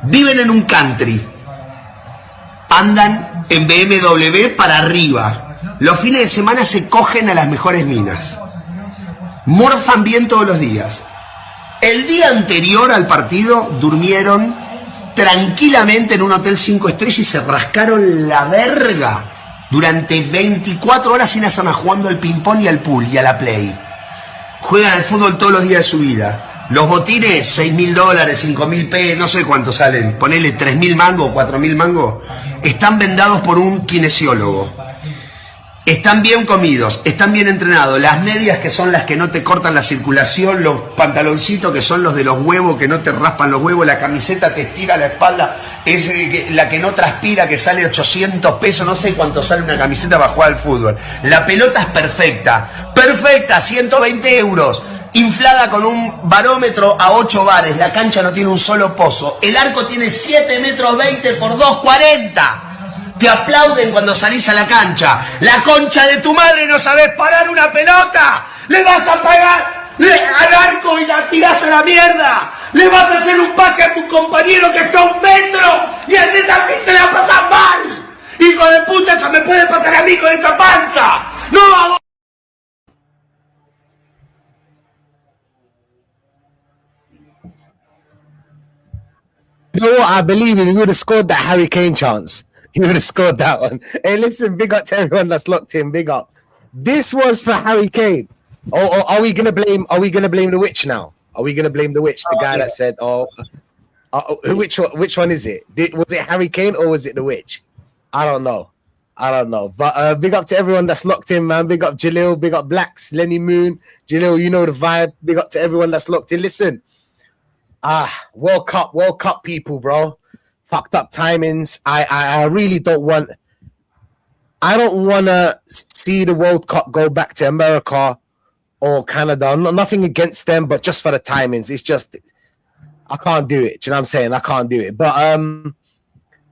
Viven en un country. Andan en BMW para arriba. Los fines de semana se cogen a las mejores minas. Morfan bien todos los días. El día anterior al partido durmieron tranquilamente en un hotel 5 estrellas y se rascaron la verga durante 24 horas sin hacer nada, jugando al ping-pong y al pool y a la play. Juegan al fútbol todos los días de su vida. Los botines, $6.000, $5.000, no sé cuánto salen, ponele 3.000 mangos, 4.000 mangos, están vendados por un kinesiólogo. Están bien comidos, están bien entrenados. Las medias, que son las que no te cortan la circulación, los pantaloncitos, que son los de los huevos, que no te raspan los huevos, la camiseta te estira la espalda, es la que no transpira, que sale 800 pesos, no sé cuánto sale una camiseta para jugar al fútbol. La pelota es perfecta, perfecta, 120 euros, inflada con un barómetro a 8 bares, la cancha no tiene un solo pozo, el arco tiene 7 metros 20 por 2,40. Te aplauden cuando salís a la cancha. La concha de tu madre, no sabés parar una pelota. Le vas a pagar al arco y la tirás a la mierda. Le vas a hacer un pase a tu compañero que está a 1 metro. Y así se la pasas mal. Hijo de puta, eso me puede pasar a mí con esta panza. No hago. You know what? I believe if you would have scored that Harry Kane chance, you would have scored that one. Hey, listen, big up to everyone that's locked in. Big up. This was for Harry Kane. Or are we gonna blame? Are we gonna blame the witch now? Are we gonna blame the witch? The guy that said, which one is it? Was it Harry Kane or was it the witch? I don't know. But big up to everyone that's locked in, man. Big up Jalil. Big up Blacks, Lenny Moon, Jalil. You know the vibe. Big up to everyone that's locked in. Listen. World Cup people, bro. Fucked up timings. I really don't want. I don't want to see the World Cup go back to America or Canada. Nothing against them, but just for the timings, it's just I can't do it. Do you know what I'm saying? I can't do it. But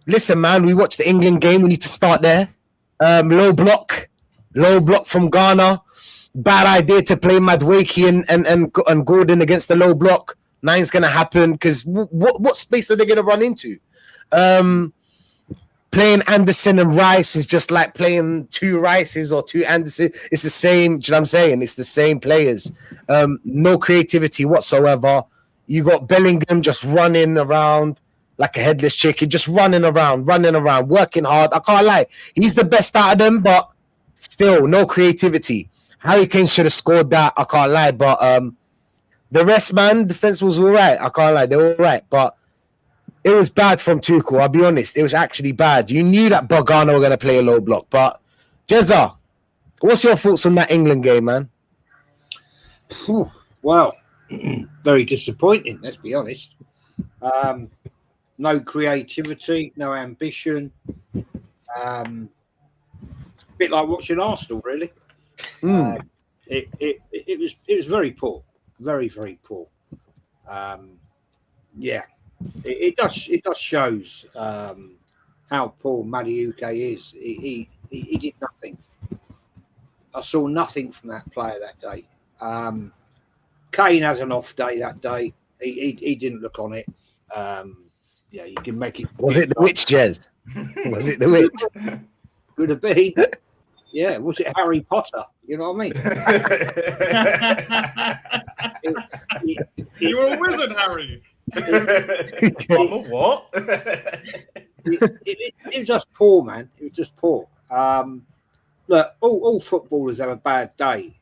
listen, man, we watched the England game. We need to start there. Low block from Ghana. Bad idea to play Madueke and Gordon against the low block. Nothing's going to happen because what space are they going to run into? Playing Anderson and Rice is just like playing 2 Rices or 2 Anderson. It's the same. Do you know what I'm saying? It's the same players. No creativity whatsoever. You got Bellingham just running around like a headless chicken, just running around, working hard. I can't lie. He's the best out of them, but still no creativity. Harry Kane should have scored that. I can't lie, but the rest, man, defense was all right. I can't lie. They were all right. But it was bad from Tuchel. I'll be honest. It was actually bad. You knew that Ghana were going to play a low block. But, Jezza, what's your thoughts on that England game, man? Well, very disappointing, let's be honest. No creativity, no ambition. A bit like watching Arsenal, really. It was very poor. Very, very poor. It does shows how poor Madueke is. He did nothing. I saw nothing from that player that day. Kane has an off day that day. He didn't look on it. You can make it. Was it the witch, Jez? Was it the witch? Could have been. Yeah, was it Harry Potter? You know what I mean? You're a wizard, Harry. I'm a what? It was just poor, man. It was just poor. Look, all footballers have a bad day,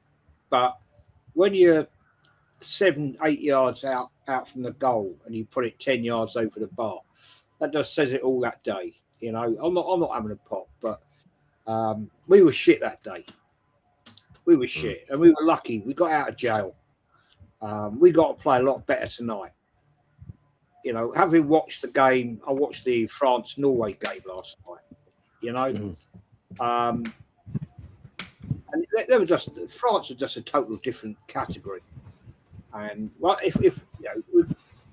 but when you're 7-8 yards out from the goal and you put it 10 yards over the bar, that just says it all that day. You know, I'm not having a pop, but we were shit that day. We were shit, and we were lucky. We got out of jail. We got to play a lot better tonight. You know, having watched the game, I watched the France-Norway game last night. You know, and they were just France was just a total different category. And well, if you know,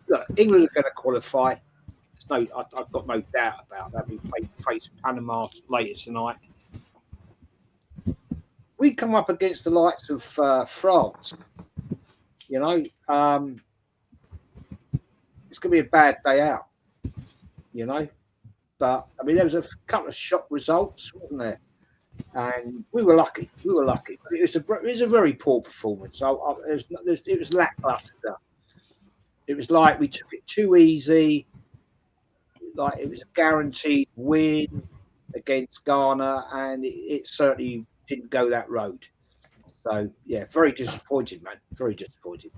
look, England are going to qualify. I've got no doubt about that. We face Panama later tonight. We come up against the likes of France. You know, it's going to be a bad day out, you know. But I mean, there was a couple of shock results, wasn't there? And we were lucky. We were lucky. But it was a very poor performance. It was lackluster. It was like we took it too easy. Like it was a guaranteed win against Ghana, and it certainly didn't go that road. So yeah, very disappointed, man. Very disappointed.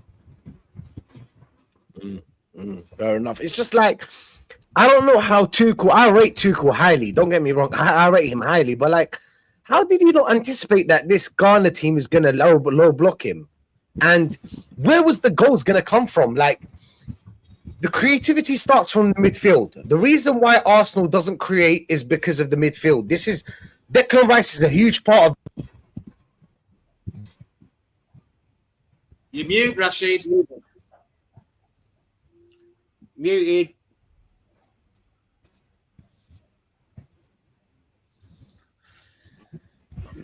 Fair enough. It's just like I don't know how Tuchel. I rate Tuchel highly. Don't get me wrong. I rate him highly, but like, how did you not anticipate that this Ghana team is gonna low block him? And where was the goals gonna come from? Like, the creativity starts from the midfield. The reason why Arsenal doesn't create is because of the midfield. Declan Rice is a huge part of. You mute, Rashid. Muted.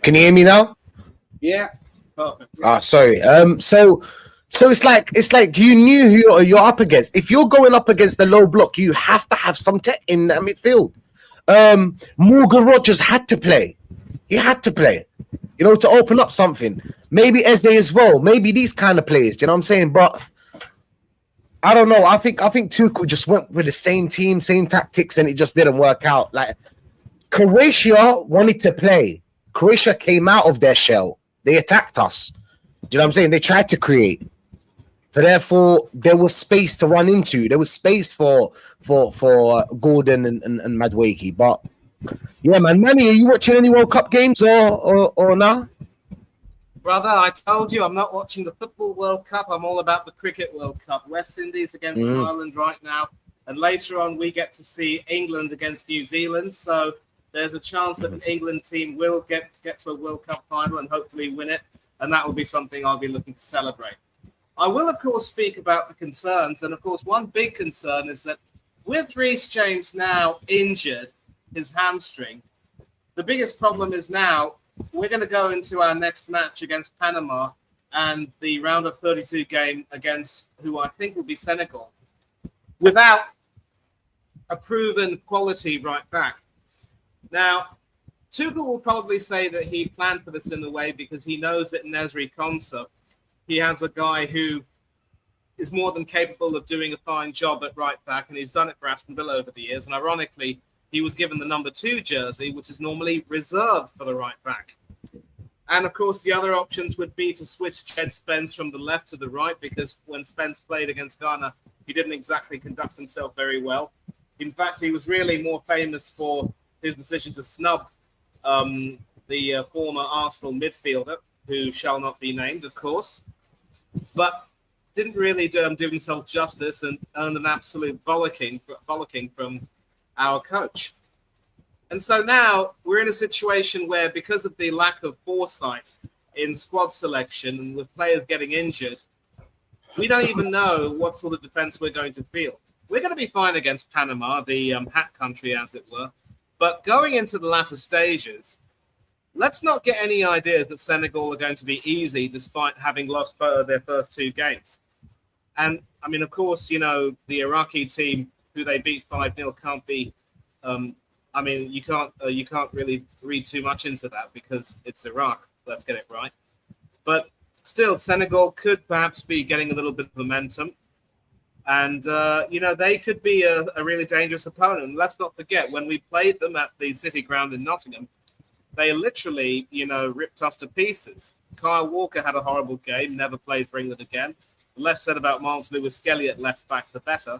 Can you hear me now? Yeah. Sorry. So it's like you knew who you're up against. If you're going up against the low block, you have to have some tech in that midfield. Morgan Rogers had to play. He had to play, to open up something. Maybe Eze as well. Maybe these kind of players. You know what I'm saying? But I don't know. I think Tuchel just went with the same team, same tactics, and it just didn't work out. Like, Croatia wanted to play. Croatia came out of their shell. They attacked us. Do you know what I'm saying? They tried to create. So therefore, there was space to run into. There was space for Gordon and Madueke. But yeah, man, Manny, are you watching any World Cup games or nah? Brother, I told you I'm not watching the Football World Cup. I'm all about the Cricket World Cup. West Indies against Ireland right now. And later on, we get to see England against New Zealand. So there's a chance that an England team will get to a World Cup final and hopefully win it. And that will be something I'll be looking to celebrate. I will, of course, speak about the concerns. And, of course, one big concern is that with Reece James now injured, his hamstring, the biggest problem is now we're going to go into our next match against Panama and the round of 32 game against who I think will be Senegal without a proven quality right back. Now, Tuchel will probably say that he planned for this in a way because he knows that in Nesri Konsa, he has a guy who is more than capable of doing a fine job at right back, and he's done it for Aston Villa over the years. And ironically, he was given the number 2 jersey, which is normally reserved for the right back. And of course, the other options would be to switch Jed Spence from the left to the right, because when Spence played against Ghana, he didn't exactly conduct himself very well. In fact, he was really more famous for his decision to snub the former Arsenal midfielder, who shall not be named, of course, but didn't really do himself justice and earned an absolute bollocking from our coach. And so now we're in a situation where, because of the lack of foresight in squad selection and with players getting injured, we don't even know what sort of defense we're going to field. We're going to be fine against Panama, the hat country, as it were. But going into the latter stages, let's not get any ideas that Senegal are going to be easy despite having lost their first 2 games. And, I mean, of course, the Iraqi team, who they beat 5-0, can't be... I mean, you can't really read too much into that because it's Iraq. Let's get it right. But still, Senegal could perhaps be getting a little bit of momentum. And, they could be a really dangerous opponent. And let's not forget, when we played them at the City Ground in Nottingham, they literally, ripped us to pieces. Kyle Walker had a horrible game, never played for England again. The less said about Miles Lewis-Skelly at left back, the better.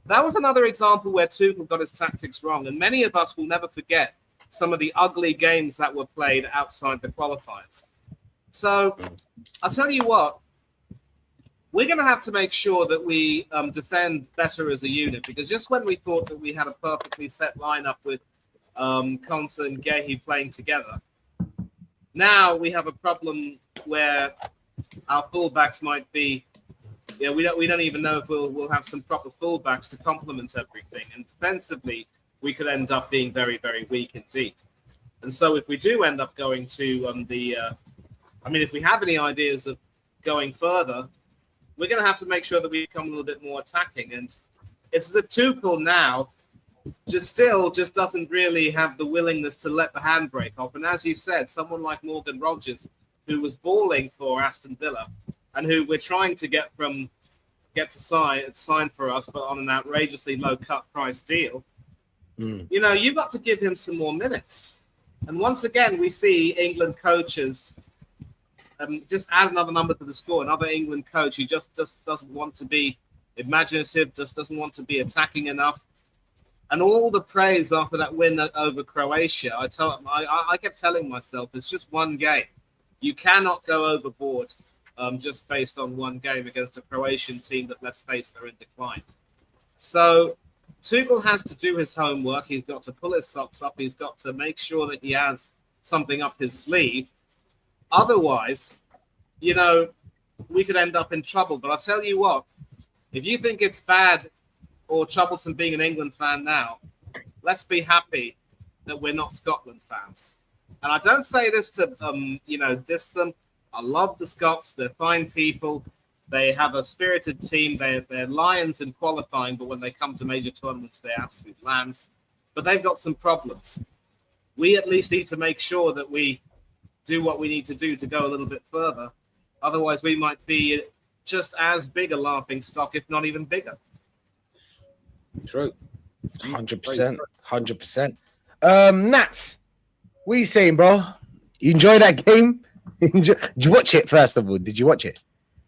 That was another example where Tuchel got his tactics wrong. And many of us will never forget some of the ugly games that were played outside the qualifiers. So I'll tell you what, we're going to have to make sure that we defend better as a unit, because just when we thought that we had a perfectly set lineup with Konsa and Gehi playing together, now we have a problem where our fullbacks might be, we don't even know if we'll have some proper fullbacks to complement everything. And defensively, we could end up being very, very weak indeed. And so if we do end up going to if we have any ideas of going further, we're going to have to make sure that we become a little bit more attacking. And it's as if Tuchel now just doesn't really have the willingness to let the handbrake off. And as you said, someone like Morgan Rogers, who was balling for Aston Villa, and who we're trying to get to sign for us, but on an outrageously low cut price deal. You know, you've got to give him some more minutes. And once again, we see England coaches just add another number to the score. Another England coach who just doesn't want to be imaginative, just doesn't want to be attacking enough. And all the praise after that win over Croatia, I kept telling myself, it's just one game. You cannot go overboard just based on one game against a Croatian team that, let's face it, are in decline. So Tuchel has to do his homework. He's got to pull his socks up. He's got to make sure that he has something up his sleeve. Otherwise, you know, we could end up in trouble. But I'll tell you what, if you think it's bad or troublesome being an England fan now, let's be happy that we're not Scotland fans. And I don't say this to, diss them. I love the Scots. They're fine people. They have a spirited team. They're lions in qualifying, but when they come to major tournaments, they're absolute lambs. But they've got some problems. We at least need to make sure that we do what we need to do to go a little bit further. Otherwise, we might be just as big a laughing stock, if not even bigger. True. 100%. 100%. Nats, what are you saying, bro? You enjoy that game? Did you watch it, first of all? Did you watch it?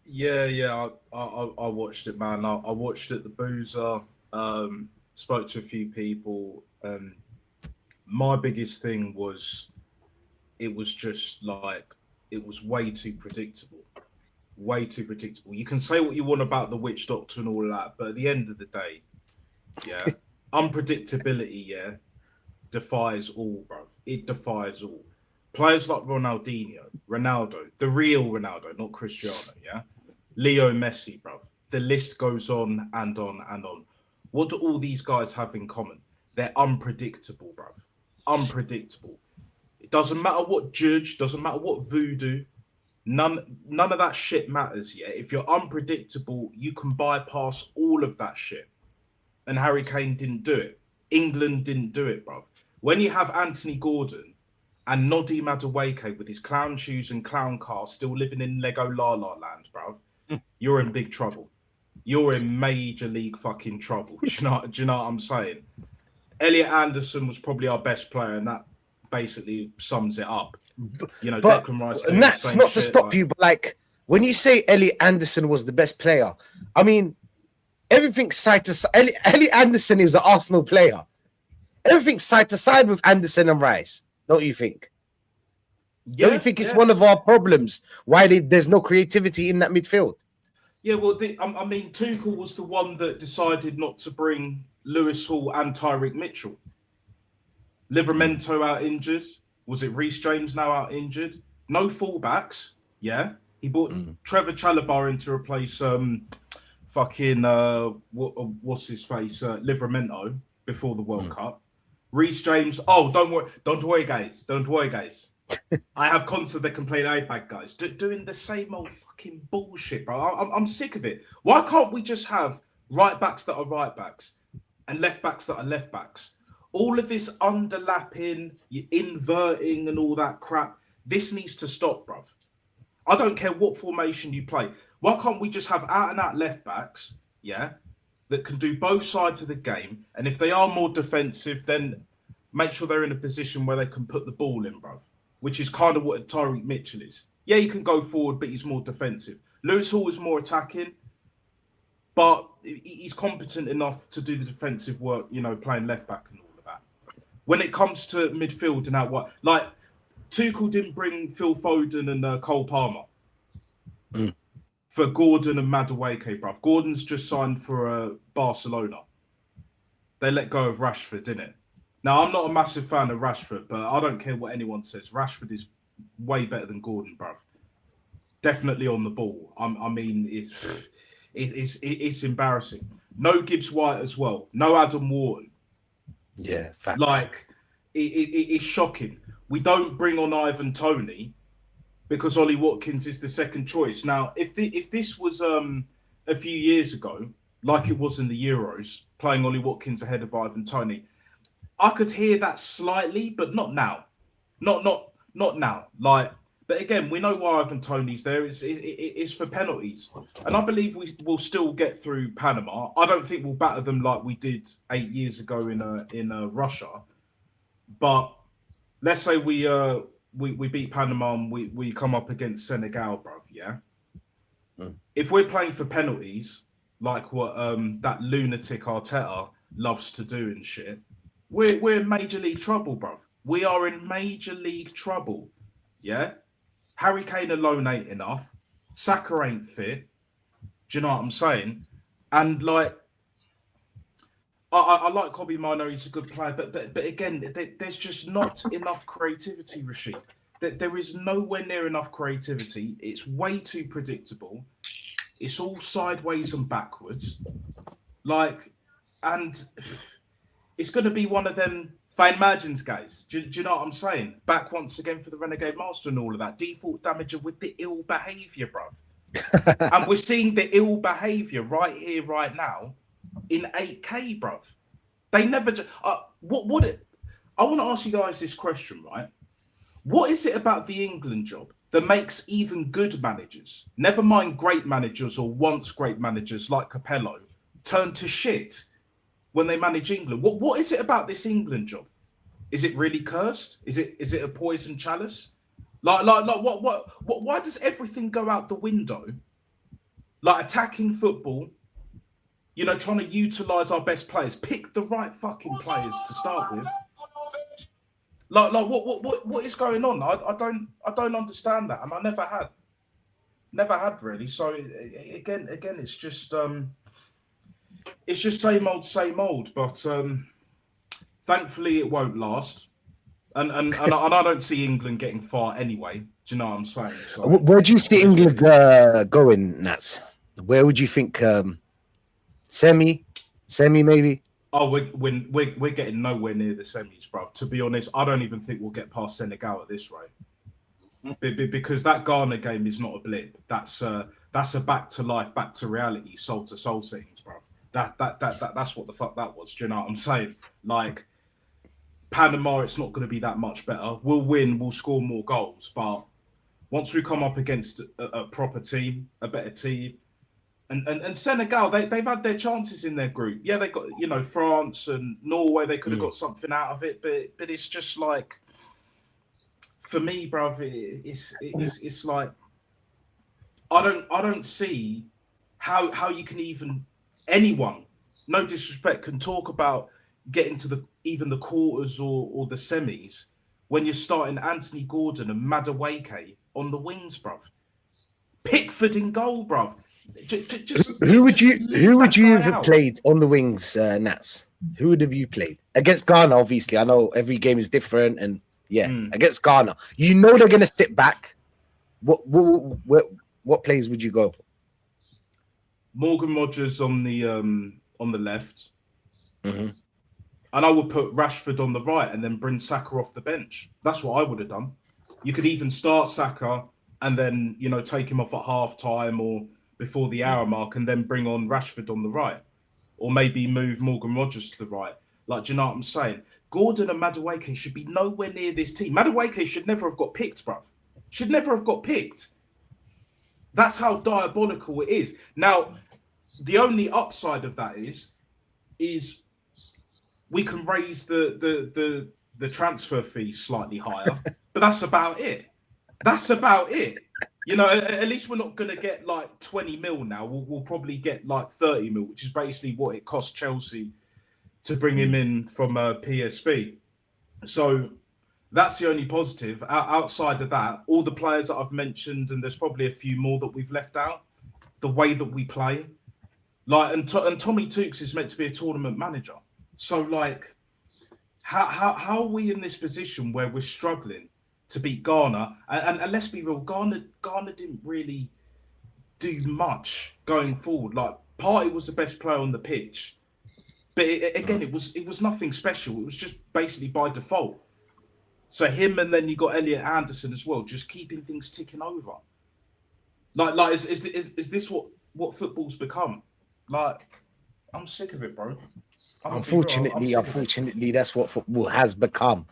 Yeah. I watched it, man. I watched it, the Boozer. Spoke to a few people. My biggest thing was, it was just like, it was way too predictable. Way too predictable. You can say what you want about the witch doctor and all of that, but at the end of the day, yeah, unpredictability, defies all, bro. It defies all. Players like Ronaldo, the real Ronaldo, not Cristiano, Leo Messi, bro. The list goes on and on and on. What do all these guys have in common? They're unpredictable, bro. Unpredictable. It doesn't matter what judge, doesn't matter what voodoo. None of that shit matters, If you're unpredictable, you can bypass all of that shit. And Harry Kane didn't do it. England didn't do it, bruv. When you have Anthony Gordon and Noddy Madueke with his clown shoes and clown car still living in Lego La La Land, bruv, you're in big trouble. You're in major league fucking trouble. Do you know what I'm saying? Elliot Anderson was probably our best player, and that basically sums it up. You know, but, Declan Rice. And that's not to stop you, but like, when you say Elliot Anderson was the best player, I mean, everything's side to side. Elliot Anderson is an Arsenal player. Everything's side to side with Anderson and Rice, don't you think? Don't you think it's one of our problems? Why there's no creativity in that midfield? Yeah, well, I mean, Tuchel was the one that decided not to bring Lewis Hall and Tyreek Mitchell. Livramento out injured. Was it Reece James now out injured? No fullbacks. Yeah, he brought Trevor Chalobah in to replace what's his face, Livramento before the World Cup. Reece James. Oh, don't worry, guys. I have content that can play iPad, guys. Doing the same old fucking bullshit, bro. I'm sick of it. Why can't we just have right backs that are right backs and left backs that are left backs? All of this underlapping, inverting, and all that crap. This needs to stop, bruv. I don't care what formation you play. Why can't we just have out and out left backs, that can do both sides of the game? And if they are more defensive, then make sure they're in a position where they can put the ball in, bruv. Which is kind of what Tyreek Mitchell is. Yeah, he can go forward, but he's more defensive. Lewis Hall is more attacking, but he's competent enough to do the defensive work, playing left back and all of that. When it comes to midfield and out wide, like Tuchel didn't bring Phil Foden and Cole Palmer for Gordon and Madueke, bruv. Gordon's just signed for Barcelona. They let go of Rashford, didn't it? Now, I'm not a massive fan of Rashford, but I don't care what anyone says. Rashford is way better than Gordon, bruv. Definitely on the ball. I mean, it's embarrassing. No Gibbs White as well. No Adam Wharton. Yeah, facts. Like, it's shocking. We don't bring on Ivan Toney because Ollie Watkins is the second choice. Now, if this was a few years ago, like it was in the Euros, playing Ollie Watkins ahead of Ivan Toney. I could hear that slightly, but not now. Not now. Like, but again, we know why Ivan Toney's there. It's for penalties, and I believe we will still get through Panama. I don't think we'll batter them like we did 8 years ago in Russia, but let's say we beat Panama and we come up against Senegal, bruv. Yeah. If we're playing for penalties, like what that lunatic Arteta loves to do and shit, we're in major league trouble, bruv. We are in major league trouble. Yeah. Harry Kane alone ain't enough. Saka ain't fit. Do you know what I'm saying? And like, I like Kobe Mino. He's a good player, but again, there's just not enough creativity, Rashid. There is nowhere near enough creativity. It's way too predictable. It's all sideways and backwards. Like, and it's going to be one of them fine margins, guys. Do you know what I'm saying? Back once again for the Renegade Master and all of that. Default damager with the ill behaviour, bruv. And we're seeing the ill behaviour right here, right now, in 8K, bruv. They never... I want to ask you guys this question, right? What is it about the England job that makes even good managers, never mind great managers or once great managers like Capello, turn to shit when they manage England? What is it about this England job? Is it really cursed? Is it a poison chalice? Like what? Why does everything go out the window? Like attacking football, you know, trying to utilize our best players, pick the right fucking players to start with. Like what is going on? I don't understand that, and I never had really. So again, it's just same old. But thankfully, it won't last, and I don't see England getting far anyway. Do you know what I'm saying? So, where do you see England going, Nats? Where would you think? Semi maybe. Oh, we're getting nowhere near the semis, bro. To be honest, I don't even think we'll get past Senegal at this rate, because that Ghana game is not a blip. That's a back to life, back to reality, soul to soul settings, bro. That's what the fuck that was. Do you know what I'm saying? Like Panama, it's not going to be that much better. We'll win, we'll score more goals, but once we come up against a proper team, a better team. And Senegal, they've had their chances in their group. Yeah, they got, you know, France and Norway. They could have got something out of it, but it's just like, for me, bruv, it's like I don't see how you can even, anyone, no disrespect, can talk about getting to even the quarters or the semis when you're starting Anthony Gordon and Madueke on the wings, bruv. Pickford in goal, bruv. Who would you have played on the wings, Nats? Who would have you played against Ghana? Obviously, I know every game is different, and against Ghana, you know they're gonna sit back. What plays would you go for? Morgan Rogers on the left, and I would put Rashford on the right, and then bring Saka off the bench. That's what I would have done. You could even start Saka and then, you know, take him off at half time or before the hour mark, and then bring on Rashford on the right, or maybe move Morgan Rogers to the right. Like, do you know what I'm saying? Gordon and Madueke should be nowhere near this team. Madueke should never have got picked, bruv. Should never have got picked. That's how diabolical it is. Now, the only upside of that is we can raise the transfer fee slightly higher, but that's about it. That's about it. You know, at least we're not going to get like 20 mil now. We'll probably get like 30 mil, which is basically what it cost Chelsea to bring him in from PSV. So that's the only positive. Outside of that, all the players that I've mentioned, and there's probably a few more that we've left out, the way that we play. Like, and Tommy Tukes is meant to be a tournament manager. So like, how are we in this position where we're struggling to beat Ghana? And let's be real, Ghana didn't really do much going forward. Like, Partey was the best player on the pitch, but it was nothing special. It was just basically by default. So him, and then you got Elliot Anderson as well, just keeping things ticking over. Like is this what football's become? Like, I'm sick of it, bro. I'm Unfortunately, that's what football has become.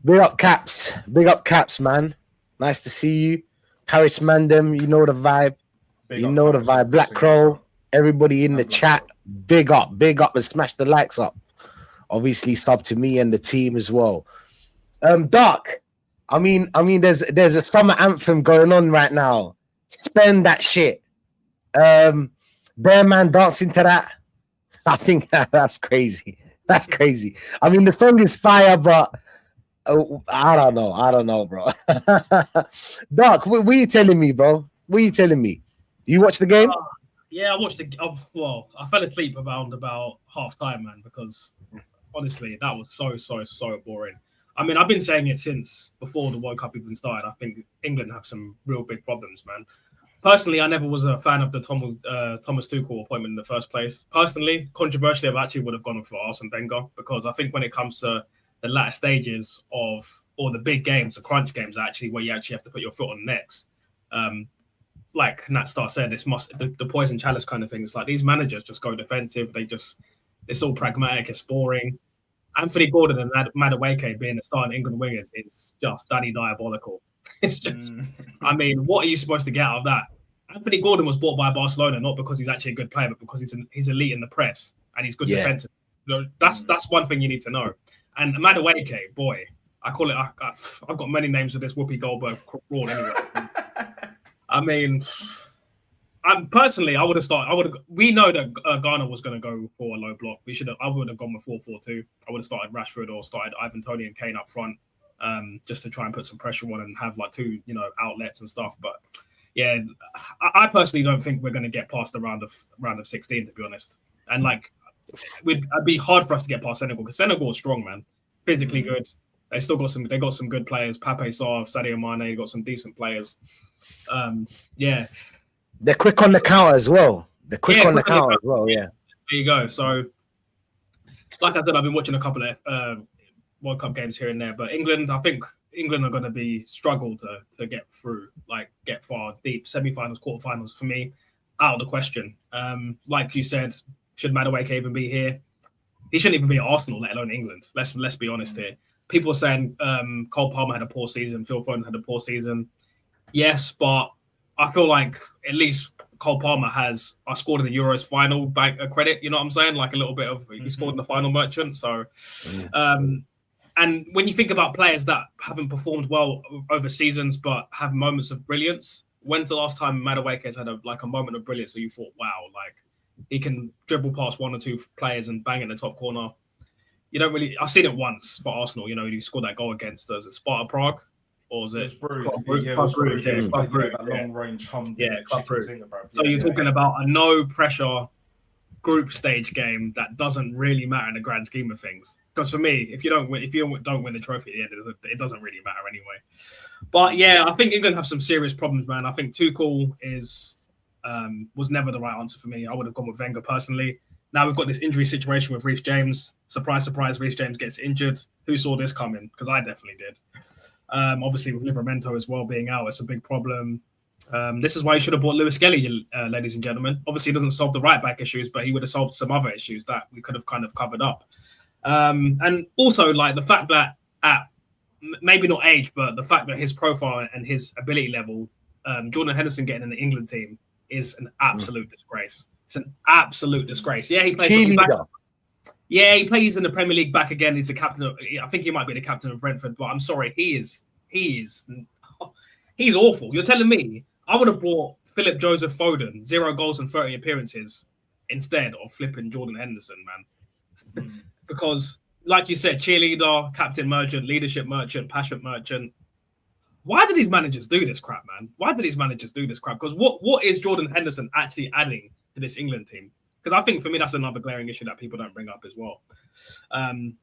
Big up Caps. Big up Caps, man. Nice to see you. Paris Mandem, you know the vibe. Big You up know the Paris vibe. and Black Footsie as Crow, well. everybody in the And Black chat. Crow. Big up, and smash the likes up. Obviously, sub to me and the team as well. Dark. I mean, there's a summer anthem going on right now. Spend that shit. Bear man dancing to that. I think that's crazy. That's crazy. I mean, the song is fire, but I don't know, bro. Dark, what are you telling me, bro? What are you telling me? You watch the game? Yeah, I watched well, I fell asleep around about half time, man, because honestly, that was so boring. I mean, I've been saying it since before the World Cup even started. I think England have some real big problems, man. Personally, I never was a fan of the Thomas Tuchel appointment in the first place. Personally, controversially, I actually would have gone for Arsene Wenger because I think when it comes to the latter stages of or the big games, the crunch games, actually where you actually have to put your foot on necks. Like Nat Star said, the poison chalice kind of thing. It's like these managers just go defensive. It's all pragmatic. It's boring. Anthony Gordon and Madueke being the starting England wingers is just bloody diabolical. It's just, I mean, what are you supposed to get out of that? Anthony Gordon was bought by Barcelona not because he's actually a good player, but because he's elite in the press and he's good defensive. So that's one thing you need to know. And Madueke, boy, I call it. I've got many names for this Whoopi Goldberg fraud anyway. I mean, personally, I would have started. We know that Ghana was going to go for a low block. I would have gone with 4-4-2. I would have started Rashford or started Ivan Toney and Kane up front, just to try and put some pressure on and have like two, outlets and stuff. But yeah, I personally don't think we're going to get past the round of 16, to be honest. And like, it'd be hard for us to get past Senegal because Senegal is strong, man. Physically good. They still got some. They got some good players. Pape Sarr, Sadio Mane. They got some decent players. Yeah. They're quick on the counter as well. Yeah. There you go. So, like I said, I've been watching a couple of World Cup games here and there, but England, I think England are going to struggle to get through, like get far deep. Semi-finals, quarterfinals for me, out of the question. Like you said, should Madueke even be here? He shouldn't even be at Arsenal, let alone England. Let's be honest here. People are saying Cole Palmer had a poor season, Phil Foden had a poor season. Yes, but I feel like at least Cole Palmer has scored in the Euros final bank credit. You know what I'm saying? Like a little bit of he scored in the final merchant. So, and when you think about players that haven't performed well over seasons but have moments of brilliance, when's the last time Madueke has had a moment of brilliance? So you thought, wow, like he can dribble past one or two players and bang in the top corner. You don't really. I've seen it once for Arsenal. He scored that goal against us at Sparta Prague. Or was it? Club Brugge. That long range hum. Yeah, Club Brugge. So you're talking about a no pressure group stage game that doesn't really matter in the grand scheme of things. Because for me, if you don't win the trophy at the end, it doesn't really matter anyway. But yeah, I think England have some serious problems, man. I think Tuchel was never the right answer for me. I would have gone with Wenger personally. Now we've got this injury situation with Reece James. Surprise, surprise, Reece James gets injured. Who saw this coming? Because I definitely did. Obviously, with Livramento as well being out, it's a big problem. This is why you should have bought Lewis Skelly, ladies and gentlemen. Obviously, it doesn't solve the right back issues, but he would have solved some other issues that we could have kind of covered up. And also, like the fact that at maybe not age, but the fact that his profile and his ability level, Jordan Henderson getting in the England team is an absolute disgrace. It's an absolute disgrace. Yeah, he plays. Yeah, he plays in the Premier League back again. He's the captain. I think he might be the captain of Brentford, but I'm sorry, he's awful. You're telling me I would have brought Philip Joseph Foden, 0 goals and 30 appearances, instead of flipping Jordan Henderson, man. Because, like you said, cheerleader, captain merchant, leadership merchant, passion merchant. Why do these managers do this crap, man? Why do these managers do this crap? Because what is Jordan Henderson actually adding to this England team? Because I think for me, that's another glaring issue that people don't bring up as well.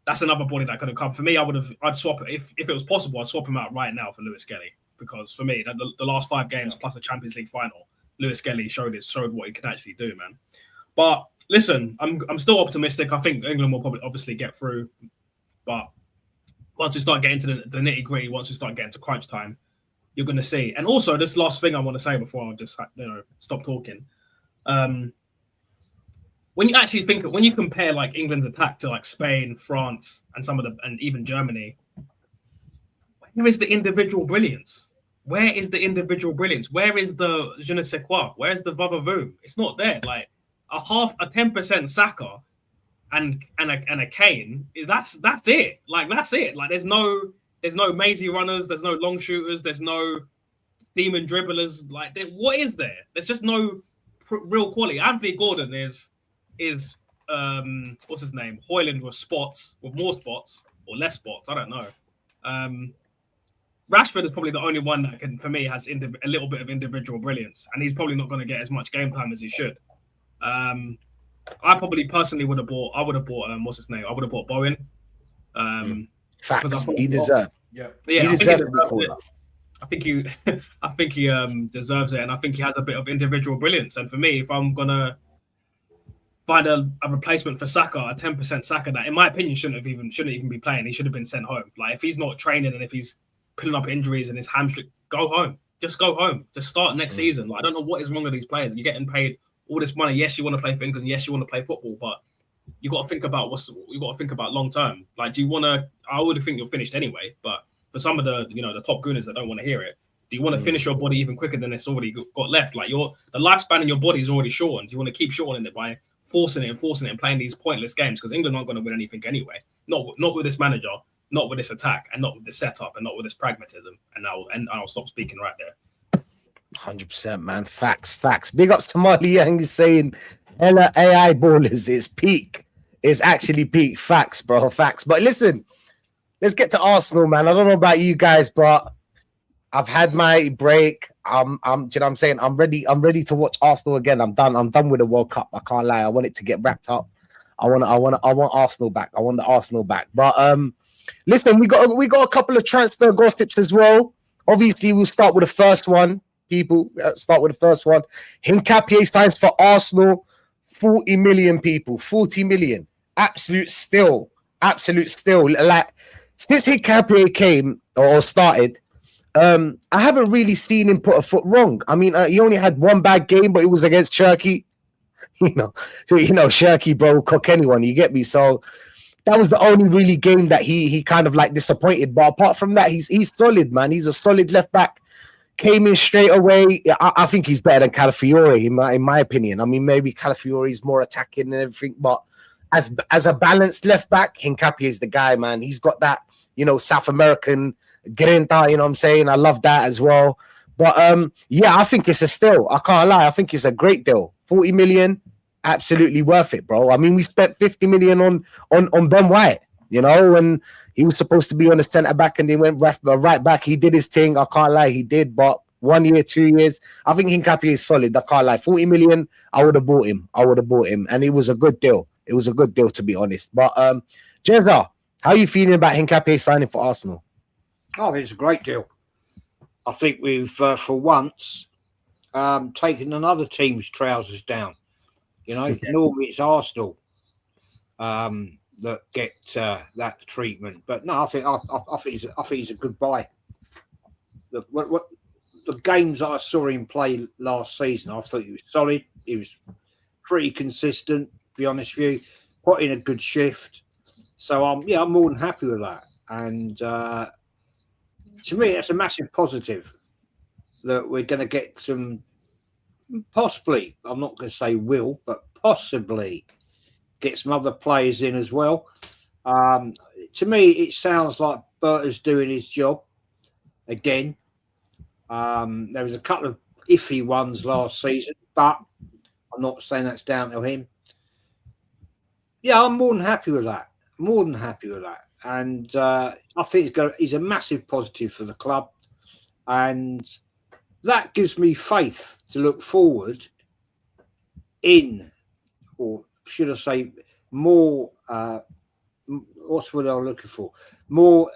That's another body that could have come. For me, I'd swap it. If it was possible, I'd swap him out right now for Lewis Skelly. Because for me, the last 5 games plus the Champions League final, Lewis Skelly showed what he can actually do, man. But listen, I'm still optimistic. I think England will probably obviously get through. But once we start getting to the nitty-gritty, once we start getting to crunch time, you're going to see. And also, this last thing I want to say before I just stop talking. when you actually think, when you compare like England's attack to like Spain, France, and even Germany, where is the individual brilliance? Where is the individual brilliance? Where is the je ne sais quoi? Where's the va-va-voom? It's not there. Like a 10% Saka and a Kane. That's it. Like that's it. Like there's no mazy runners. There's no long shooters. There's no demon dribblers. Like what is there? There's just no real quality. Anthony Gordon is what's his name? Hoyland with more spots or less spots. I don't know. Rashford is probably the only one that can, for me, has a little bit of individual brilliance, and he's probably not going to get as much game time as he should. I probably personally would have bought. What's his name? I would have bought Bowen. Facts. He deserved. Yeah. He deserved to be called up. I think he deserves it, and I think he has a bit of individual brilliance. And for me, if I'm gonna find a replacement for Saka, a 10% Saka, that in my opinion shouldn't even be playing. He should have been sent home. Like if he's not training and if he's pulling up injuries and his hamstring, go home. Just go home. Just start next season. Like I don't know what is wrong with these players. You're getting paid all this money. Yes, you want to play for England. Yes, you want to play football, but you got to think about long term. Like, do you want to? I would think you're finished anyway. But for some of the the top gooners that don't want to hear it, do you want to finish your body even quicker than it's already got left? Like the lifespan in your body is already shortened. You want to keep shortening it by forcing it and playing these pointless games because England aren't going to win anything anyway. Not with this manager. Not with this attack, and not with this setup, and not with this pragmatism. And I'll stop speaking right there. 100%, man. Facts. Big up Somali Yang is saying, "Hella AI ballers. It's peak. It's actually peak. Facts, bro. Facts." But listen, let's get to Arsenal, man. I don't know about you guys, but I've had my break. Do you know what I'm saying? I'm ready to watch Arsenal again. I'm done with the World Cup. I can't lie. I want it to get wrapped up. I want Arsenal back. I want the Arsenal back. But listen, we got a couple of transfer gossips as well. Obviously, we'll start with the first one. People, start with the first one. Hincapie signs for Arsenal. 40 million people. 40 million. Absolute still. Like since Hincapie came or started, I haven't really seen him put a foot wrong. I mean, he only had one bad game, but it was against Turkey. Shirky, bro, cook anyone. You get me? So that was the only really game that he kind of like disappointed. But apart from that, he's solid, man. He's a solid left back. Came in straight away. I think he's better than Calafiore in my opinion. I mean, maybe Calafiore is more attacking and everything, but as a balanced left back, Hincapie is the guy, man. He's got that, South American grinta. You know what I'm saying? I love that as well. But yeah, I think it's a steal. I can't lie. I think it's a great deal. 40 million. Absolutely worth it, bro. I mean, we spent 50 million on Ben White, when he was supposed to be on the centre back and they went right back. He did his thing. I can't lie, he did. But 1 year, 2 years, I think Hincapie is solid. I can't lie. 40 million, I would have bought him. And it was a good deal. To be honest. But Jezza, how are you feeling about Hincapie signing for Arsenal? I think it's a great deal. I think we've, for once, taken another team's trousers down. Normally it's Arsenal that get that treatment, but no, I think he's a good buy. What the games I saw him play last season, I thought he was solid. He was pretty consistent. To be honest with you, put in a good shift. So I'm more than happy with that. And to me, that's a massive positive that we're going to get some. Possibly, I'm not going to say will, but possibly get some other players in as well. To me, it sounds like Berta's doing his job again. There was a couple of iffy ones last season, but I'm not saying that's down to him. Yeah, I'm more than happy with that. And I think he's a massive positive for the club. And that gives me faith to look forward in, or should I say, more, what's what I'm looking for? More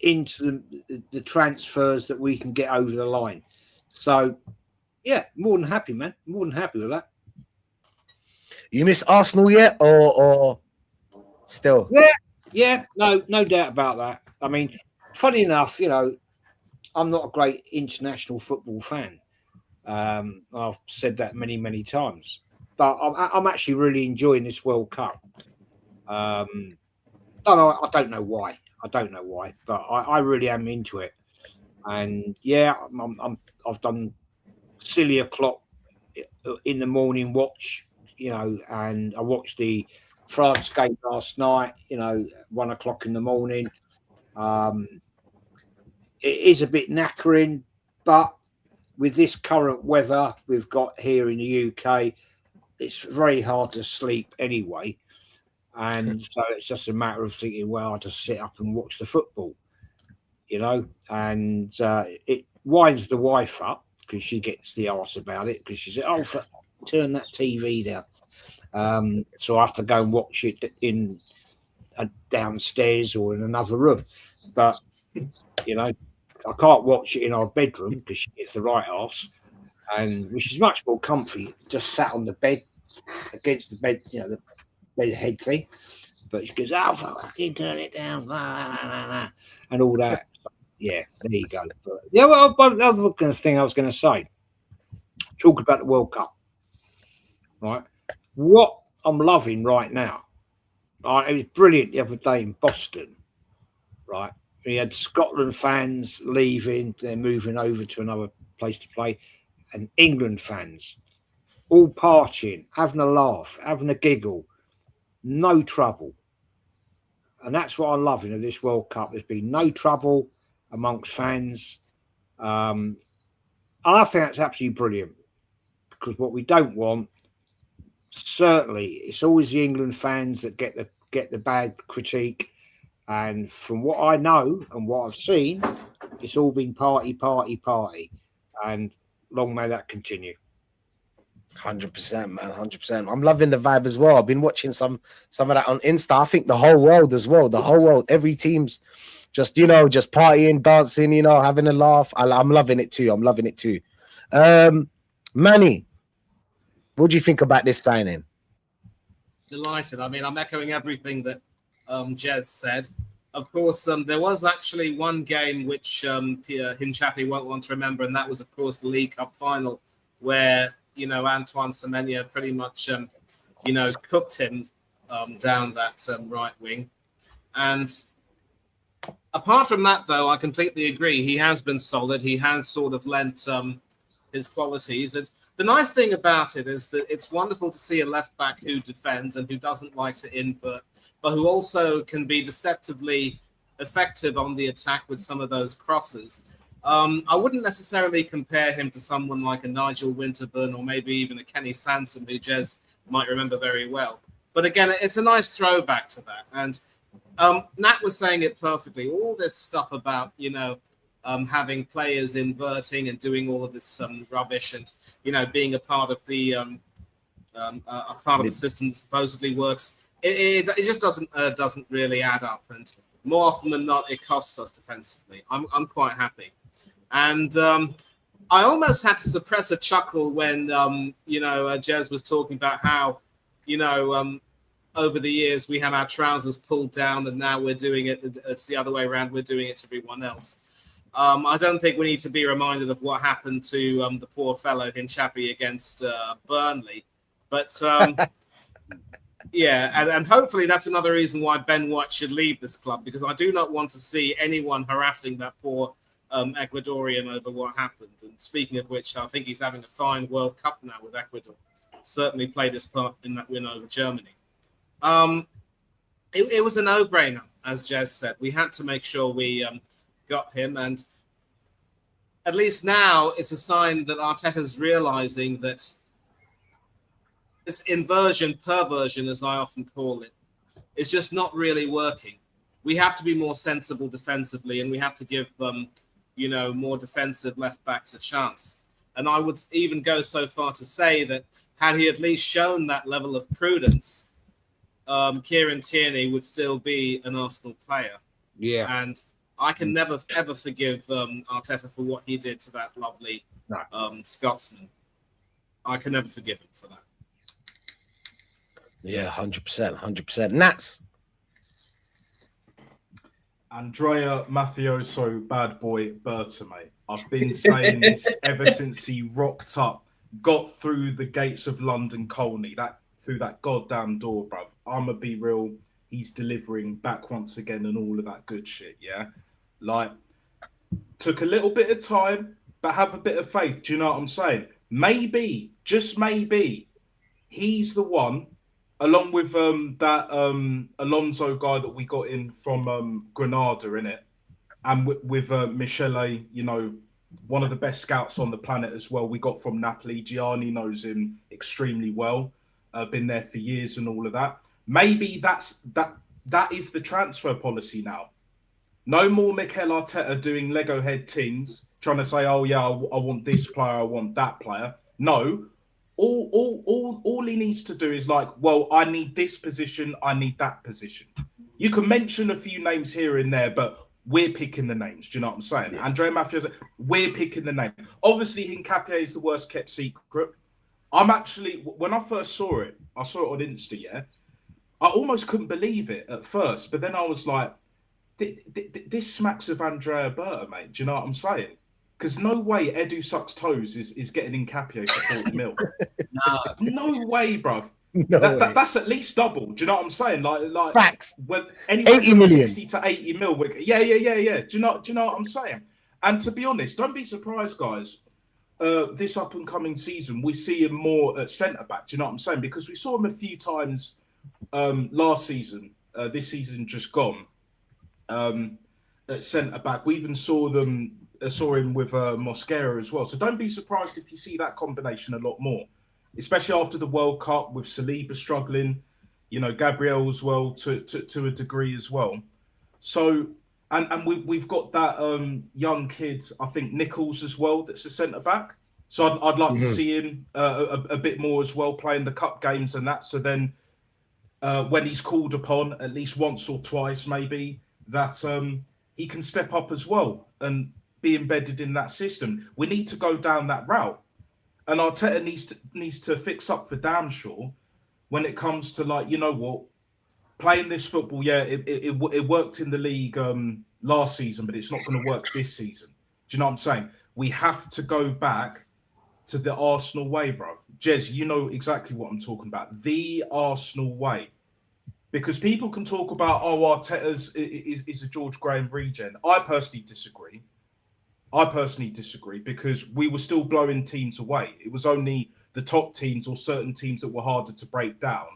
into the transfers that we can get over the line. So, yeah, more than happy, man. More than happy with that. You miss Arsenal yet, or still? Yeah, no doubt about that. I mean, funny enough, I'm not a great international football fan. I've said that many, many times. but I'm actually really enjoying this World Cup. I don't know why. But I really am into it. And yeah, I've done silly o'clock in the morning watch, and I watched the France game last night, 1 o'clock in the morning. It is a bit knackering, but with this current weather we've got here in the UK, it's very hard to sleep anyway. And so it's just a matter of thinking, well, I'll just sit up and watch the football, and it winds the wife up because she gets the arse about it because she said, oh, turn that TV down. So I have to go and watch it in downstairs or in another room. But, I can't watch it in our bedroom because she gets the right arse, and which is much more comfy, just sat on the bed against the bed, the bed head thing. But she goes, oh, fucking turn it down, and all that. Yeah, there you go. But, yeah, well, the other thing I was going to say, talk about the World Cup, right? What I'm loving right now, right? It was brilliant the other day in Boston, right? We had Scotland fans leaving, they're moving over to another place to play, and England fans all partying, having a laugh, having a giggle, no trouble. And that's what I'm loving of this World Cup. There's been no trouble amongst fans. And I think that's absolutely brilliant, because what we don't want, certainly, it's always the England fans that get the bad critique. And from what I know and what I've seen, it's all been party. And long may that continue. 100%, man, 100%. I'm loving the vibe as well. I've been watching some of that on Insta. I think the whole world as well. The whole world, every team's just partying, dancing, having a laugh. I'm loving it too. Manny, what do you think about this signing? Delighted. I mean, I'm echoing everything that Jez said. Of course, there was actually one game which Hincapie won't want to remember, and that was, of course, the League Cup final, where Antoine Semenyo pretty much cooked him down that right wing. And apart from that, though, I completely agree. He has been solid. He has sort of lent his qualities. And the nice thing about it is that it's wonderful to see a left back who defends and who doesn't like to invert, but who also can be deceptively effective on the attack with some of those crosses. I wouldn't necessarily compare him to someone like a Nigel Winterburn or maybe even a Kenny Sansom, who Jez might remember very well. But again, it's a nice throwback to that. And Nat was saying it perfectly. All this stuff about, having players inverting and doing all of this rubbish and, being a part of the system that supposedly works. It just doesn't really add up. And more often than not, it costs us defensively. I'm quite happy. And I almost had to suppress a chuckle when, Jez was talking about how, over the years we had our trousers pulled down and now we're doing it. It's the other way around. We're doing it to everyone else. I don't think we need to be reminded of what happened to the poor fellow Hincapie against Burnley. But yeah, and hopefully that's another reason why Ben White should leave this club, because I do not want to see anyone harassing that poor Ecuadorian over what happened. And speaking of which, I think he's having a fine World Cup now with Ecuador. Certainly played his part in that win over Germany. It was a no-brainer, as Jez said. We had to make sure we got him, and at least now it's a sign that Arteta's realizing that this perversion, as I often call it, is just not really working. We have to be more sensible defensively, and we have to give more defensive left backs a chance. And I would even go so far to say that had he at least shown that level of prudence, Kieran Tierney would still be an Arsenal player. Yeah. And I can never, ever forgive Arteta for what he did to that lovely Scotsman. I can never forgive him for that. Yeah, 100%. Nats. Andrea Mafioso, bad boy Bertame. I've been saying this ever since he rocked up got through the gates of London Colney, through that goddamn door, bruv. I'ma be real. He's delivering back once again and all of that good shit, yeah? Like, took a little bit of time, but have a bit of faith. Do you know what I'm saying? Maybe, just maybe, he's the one, along with that Alonso guy that we got in from Granada, innit? And with Michele, you know, one of the best scouts on the planet as well. We got from Napoli. Gianni knows him extremely well. Been there for years and all of that. Maybe that is the transfer policy now. No more Mikel Arteta doing Lego head things, trying to say, "Oh yeah, I want this player, I want that player." No, all he needs to do is like, "Well, I need this position, I need that position." You can mention a few names here and there, but we're picking the names. Do you know what I'm saying? Yeah. Andrea Mafia's, we're picking the name. Obviously, Hincapie is the worst kept secret. I'm actually, when I first saw it, I saw it on Insta, yeah? I almost couldn't believe it at first, but then I was like, this smacks of Andrea Berta, mate. Do you know what I'm saying? Because no way Edu Sucks Toes is getting Hincapie for 40 mil. No way, bruv. That's at least double. Do you know what I'm saying? Like facts. When anywhere 80 from million. 60 to 80 mil. Yeah. Do you know what I'm saying? And to be honest, don't be surprised, guys. This up and coming season, we see him more at centre back. Do you know what I'm saying? Because we saw him a few times last season. This season just gone at centre back. We even saw him with Mosquera as well. So don't be surprised if you see that combination a lot more, especially after the World Cup with Saliba struggling, you know, Gabriel as well to a degree as well. So and we've got that young kid, I think Nichols as well, that's a centre back. So I'd like to see him a bit more as well, playing the cup games and that. So then when he's called upon at least once or twice, maybe that he can step up as well and be embedded in that system. We need to go down that route. And Arteta needs to fix up for damn sure when it comes to, like, you know what, playing this football. Yeah, it worked in the league last season, but it's not going to work this season. Do you know what I'm saying? We have to go back to the Arsenal way, bruv. Jez, you know exactly what I'm talking about. The Arsenal way. Because people can talk about, oh, Arteta's is a George Graham regen. I personally disagree. Because we were still blowing teams away. It was only the top teams or certain teams that were harder to break down,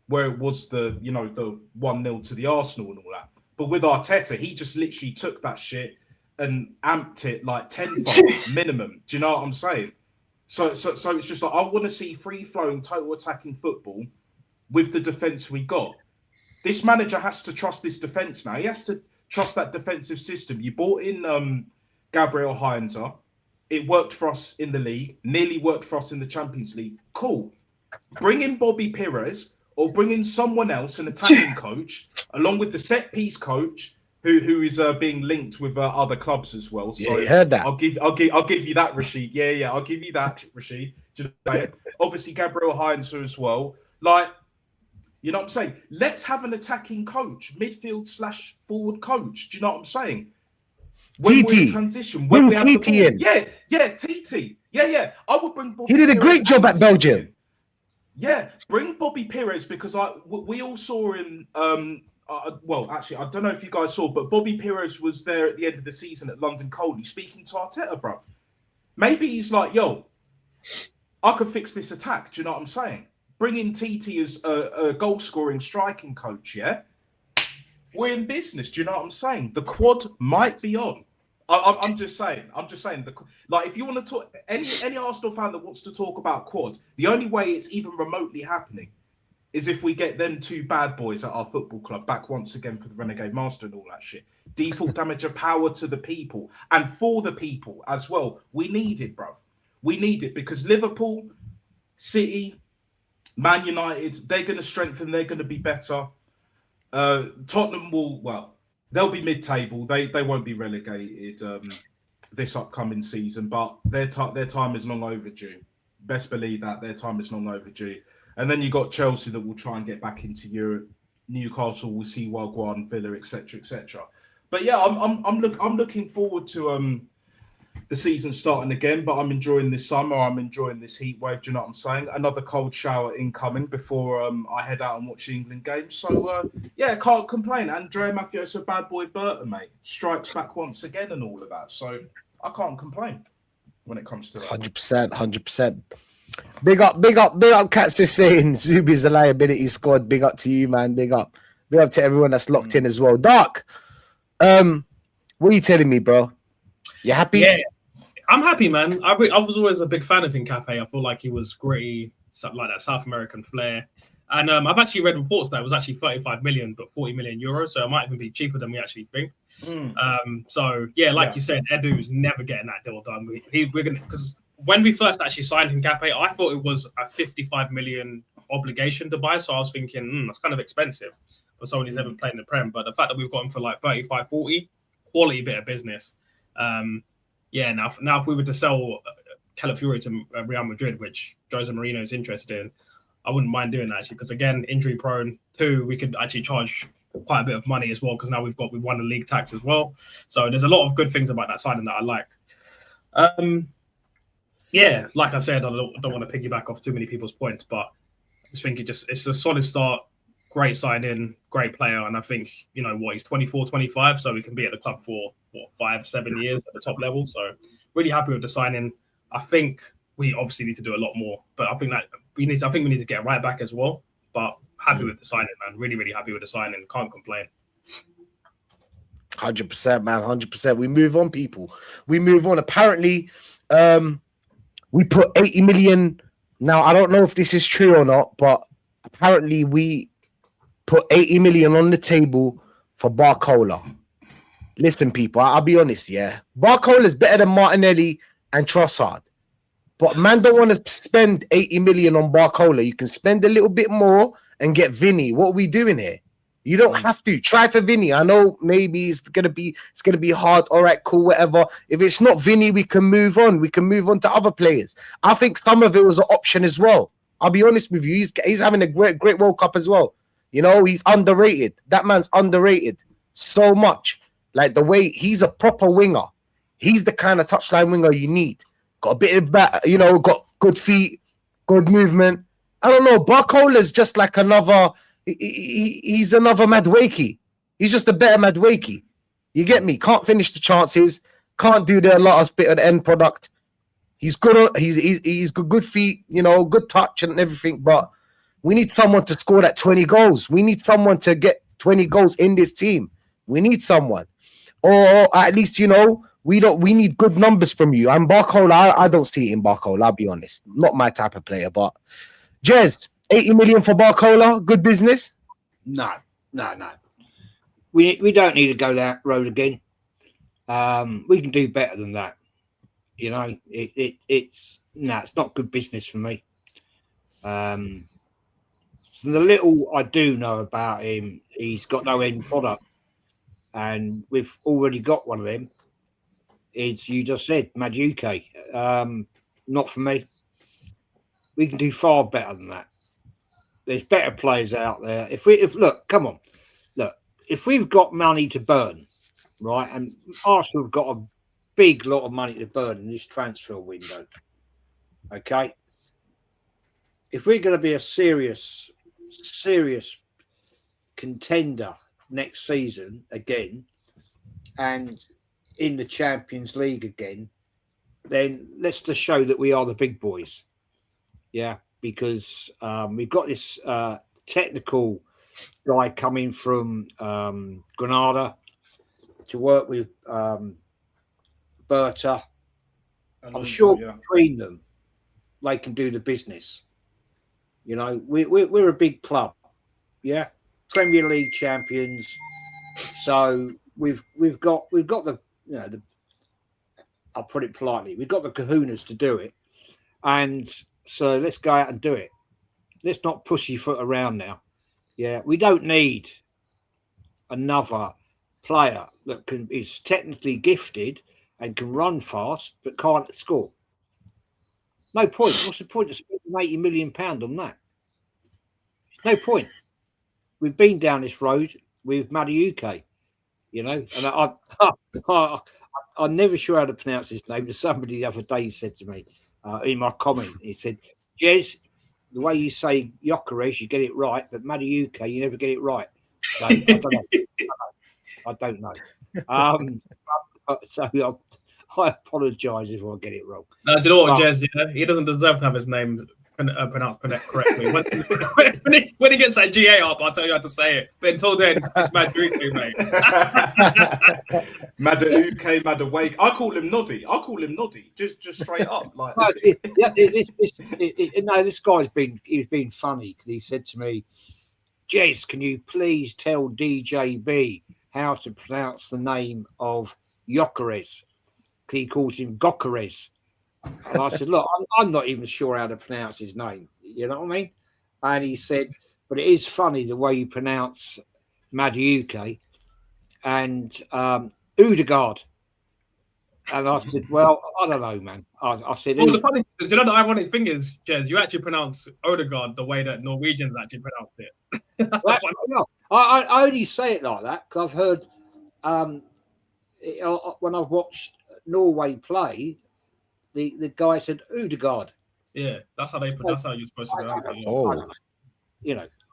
where it was the 1-0 to the Arsenal and all that. But with Arteta, he just literally took that shit and amped it like tenfold minimum. Do you know what I'm saying? So it's just like, I want to see free-flowing, total attacking football with the defence we got. This manager has to trust this defence now. He has to trust that defensive system. You bought in Gabriel Heinzer. It worked for us in the league, nearly worked for us in the Champions League. Cool. Bring in Bobby Pires or bring in someone else, an attacking coach, along with the set-piece coach, who is being linked with other clubs as well. So yeah, you heard that. I'll give you that, Rashid. Yeah, I'll give you that, Rashid. Obviously, Gabriel Heinzer as well. Like, you know what I'm saying? Let's have an attacking coach, midfield/forward coach. Do you know what I'm saying? When we're in transition, when we have the ball. Yeah, TT. Yeah. I would bring Bobby. He did a great job at Belgium. Yeah, bring Bobby Pires, because we all saw him. Well, actually, I don't know if you guys saw, but Bobby Pires was there at the end of the season at London Colney speaking to Arteta, bruv. Maybe he's like, yo, I could fix this attack. Do you know what I'm saying? Bring in TT as a goal-scoring striking coach, yeah? We're in business. Do you know what I'm saying? The quad might be on. I'm just saying. Like, if you want to talk, any Arsenal fan that wants to talk about quad, the only way it's even remotely happening is if we get them two bad boys at our football club back once again for the Renegade Master and all that shit. Default damager, power to the people and for the people as well. We need it, bruv. We need it because Liverpool, City, Man United, they're going to strengthen. They're going to be better. Tottenham they'll be mid-table. They won't be relegated this upcoming season, but their time is long overdue. Best believe that their time is long overdue. And then you got Chelsea that will try and get back into Europe. Newcastle will see Wagwan, Villa, etc., etc. But yeah, I'm looking forward to the season's starting again, but I'm enjoying this summer. I'm enjoying this heat wave. Do you know what I'm saying? Another cold shower incoming before I head out and watch the England game. So, yeah, can't complain. Andrea Mafioso, bad boy Burton, mate, strikes back once again and all of that. So I can't complain when it comes to that. 100%. Big up. Cats is saying Zubi's the liability squad. Big up to you, man. Big up to everyone that's locked in as well. Dark, what are you telling me, bro? You happy? Yeah, I'm happy, man. I was always a big fan of Hincapie. I feel like he was gritty, like that South American flair. And I've actually read reports that it was actually 35 million, but 40 million euros. So it might even be cheaper than we actually think. So yeah, like you said, Edu's never getting that deal done. We're gonna, because when we first actually signed Hincapie, I thought it was a 55 million obligation to buy. So I was thinking, that's kind of expensive for someone who's never played in the Prem. But the fact that we've got him for like 35, 40, quality bit of business. Yeah, now if we were to sell Calafiori to Real Madrid, which Jose Mourinho is interested in, I wouldn't mind doing that actually, because again, injury prone. 2, we could actually charge quite a bit of money as well, because now we've won the league tax as well. So there's a lot of good things about that signing that I like. Yeah, like I said, I don't want to piggyback off too many people's points, but I just think it's a solid start, great signing, great player, and I think, you know what, he's 24, 25, so he can be at the club for 5-7 years at the top level. So really happy with the signing. I think we obviously need to do a lot more, but I think we need to get right back as well. But happy with the signing, man. Really, really happy with the signing. Can't complain. 100%, man. 100%. We move on, people. We move on. Apparently, we put 80 million. Now, I don't know if this is true or not, but apparently we put 80 million on the table for Barcola. Listen, people, I'll be honest, yeah. Barcola is better than Martinelli and Trossard. But man don't want to spend 80 million on Barcola. You can spend a little bit more and get Vinny. What are we doing here? You don't have to. Try for Vinny. I know maybe it's gonna be hard. All right, cool, whatever. If it's not Vinny, we can move on. We can move on to other players. I think some of it was an option as well. I'll be honest with you. He's having a great World Cup as well. You know, he's underrated. That man's underrated so much. Like the way he's a proper winger. He's the kind of touchline winger you need. Got a bit of bat, you know, got good feet, good movement. I don't know. Barcola's just like another. He's another Madueke. He's just a better Madueke. You get me? Can't finish the chances. Can't do the last bit of the end product. He's good. He's good feet. You know, good touch and everything. But we need someone to score that 20 goals. We need someone to get 20 goals in this team. We need someone, or at least, you know, we need good numbers from you. And Barcola, I don't see it in Barcola. I'll be honest, not my type of player. But Jez, 80 million for Barcola, good business. No. We don't need to go that road again. We can do better than that. You know, it's not good business for me. The little I do know about him, he's got no end product, and we've already got one of them. It's, you just said, Madueke. Not for me. We can do far better than that. There's better players out there. If we've got money to burn, right, and Arsenal have got a big lot of money to burn in this transfer window, okay? If we're going to be a serious contender next season again, and in the Champions League again, then let's just show that we are the big boys. Yeah, because we've got this technical guy coming from Granada to work with Berta. I'm sure between them, they can do the business. You know, we're a big club, yeah, Premier League champions. So we've got the, you know, I'll put it politely, we've got the kahunas to do it, and so let's go out and do it. Let's not pussyfoot around now. Yeah, we don't need another player that is technically gifted and can run fast but can't score. No point. What's the point of spending £80 million on that? No point. We've been down this road with Madueke, you know, and I'm never sure how to pronounce his name. Somebody the other day said to me in my comment, he said, Jez, the way you say Gyokeres, you get it right, but Madueke, you never get it right. So I don't know. I don't know. So I apologise if I get it wrong. No, do you know what, Jez? Yeah, he doesn't deserve to have his name pronounced correctly. When he gets that GA up, I'll tell you how to say it. But until then, it's Madueke, mate. Madueke, Madueke. I call him Noddy. Just straight up. Like this guy's been funny because he said to me, Jez, can you please tell DJB how to pronounce the name of Gyokeres? He calls him Gyokeres. And I said, look, I'm not even sure how to pronounce his name. You know what I mean? And he said, but it is funny the way you pronounce Madueke and Odegaard. And I said, well, I don't know, man. I said, well, the funny thing is, you know, the ironic thing is, Jez, you actually pronounce Odegaard the way that Norwegians actually pronounce it. I only say it like that because I've heard when I've watched Norway play, the guy said Odegaard. Yeah, that's how that's how you're supposed to go. I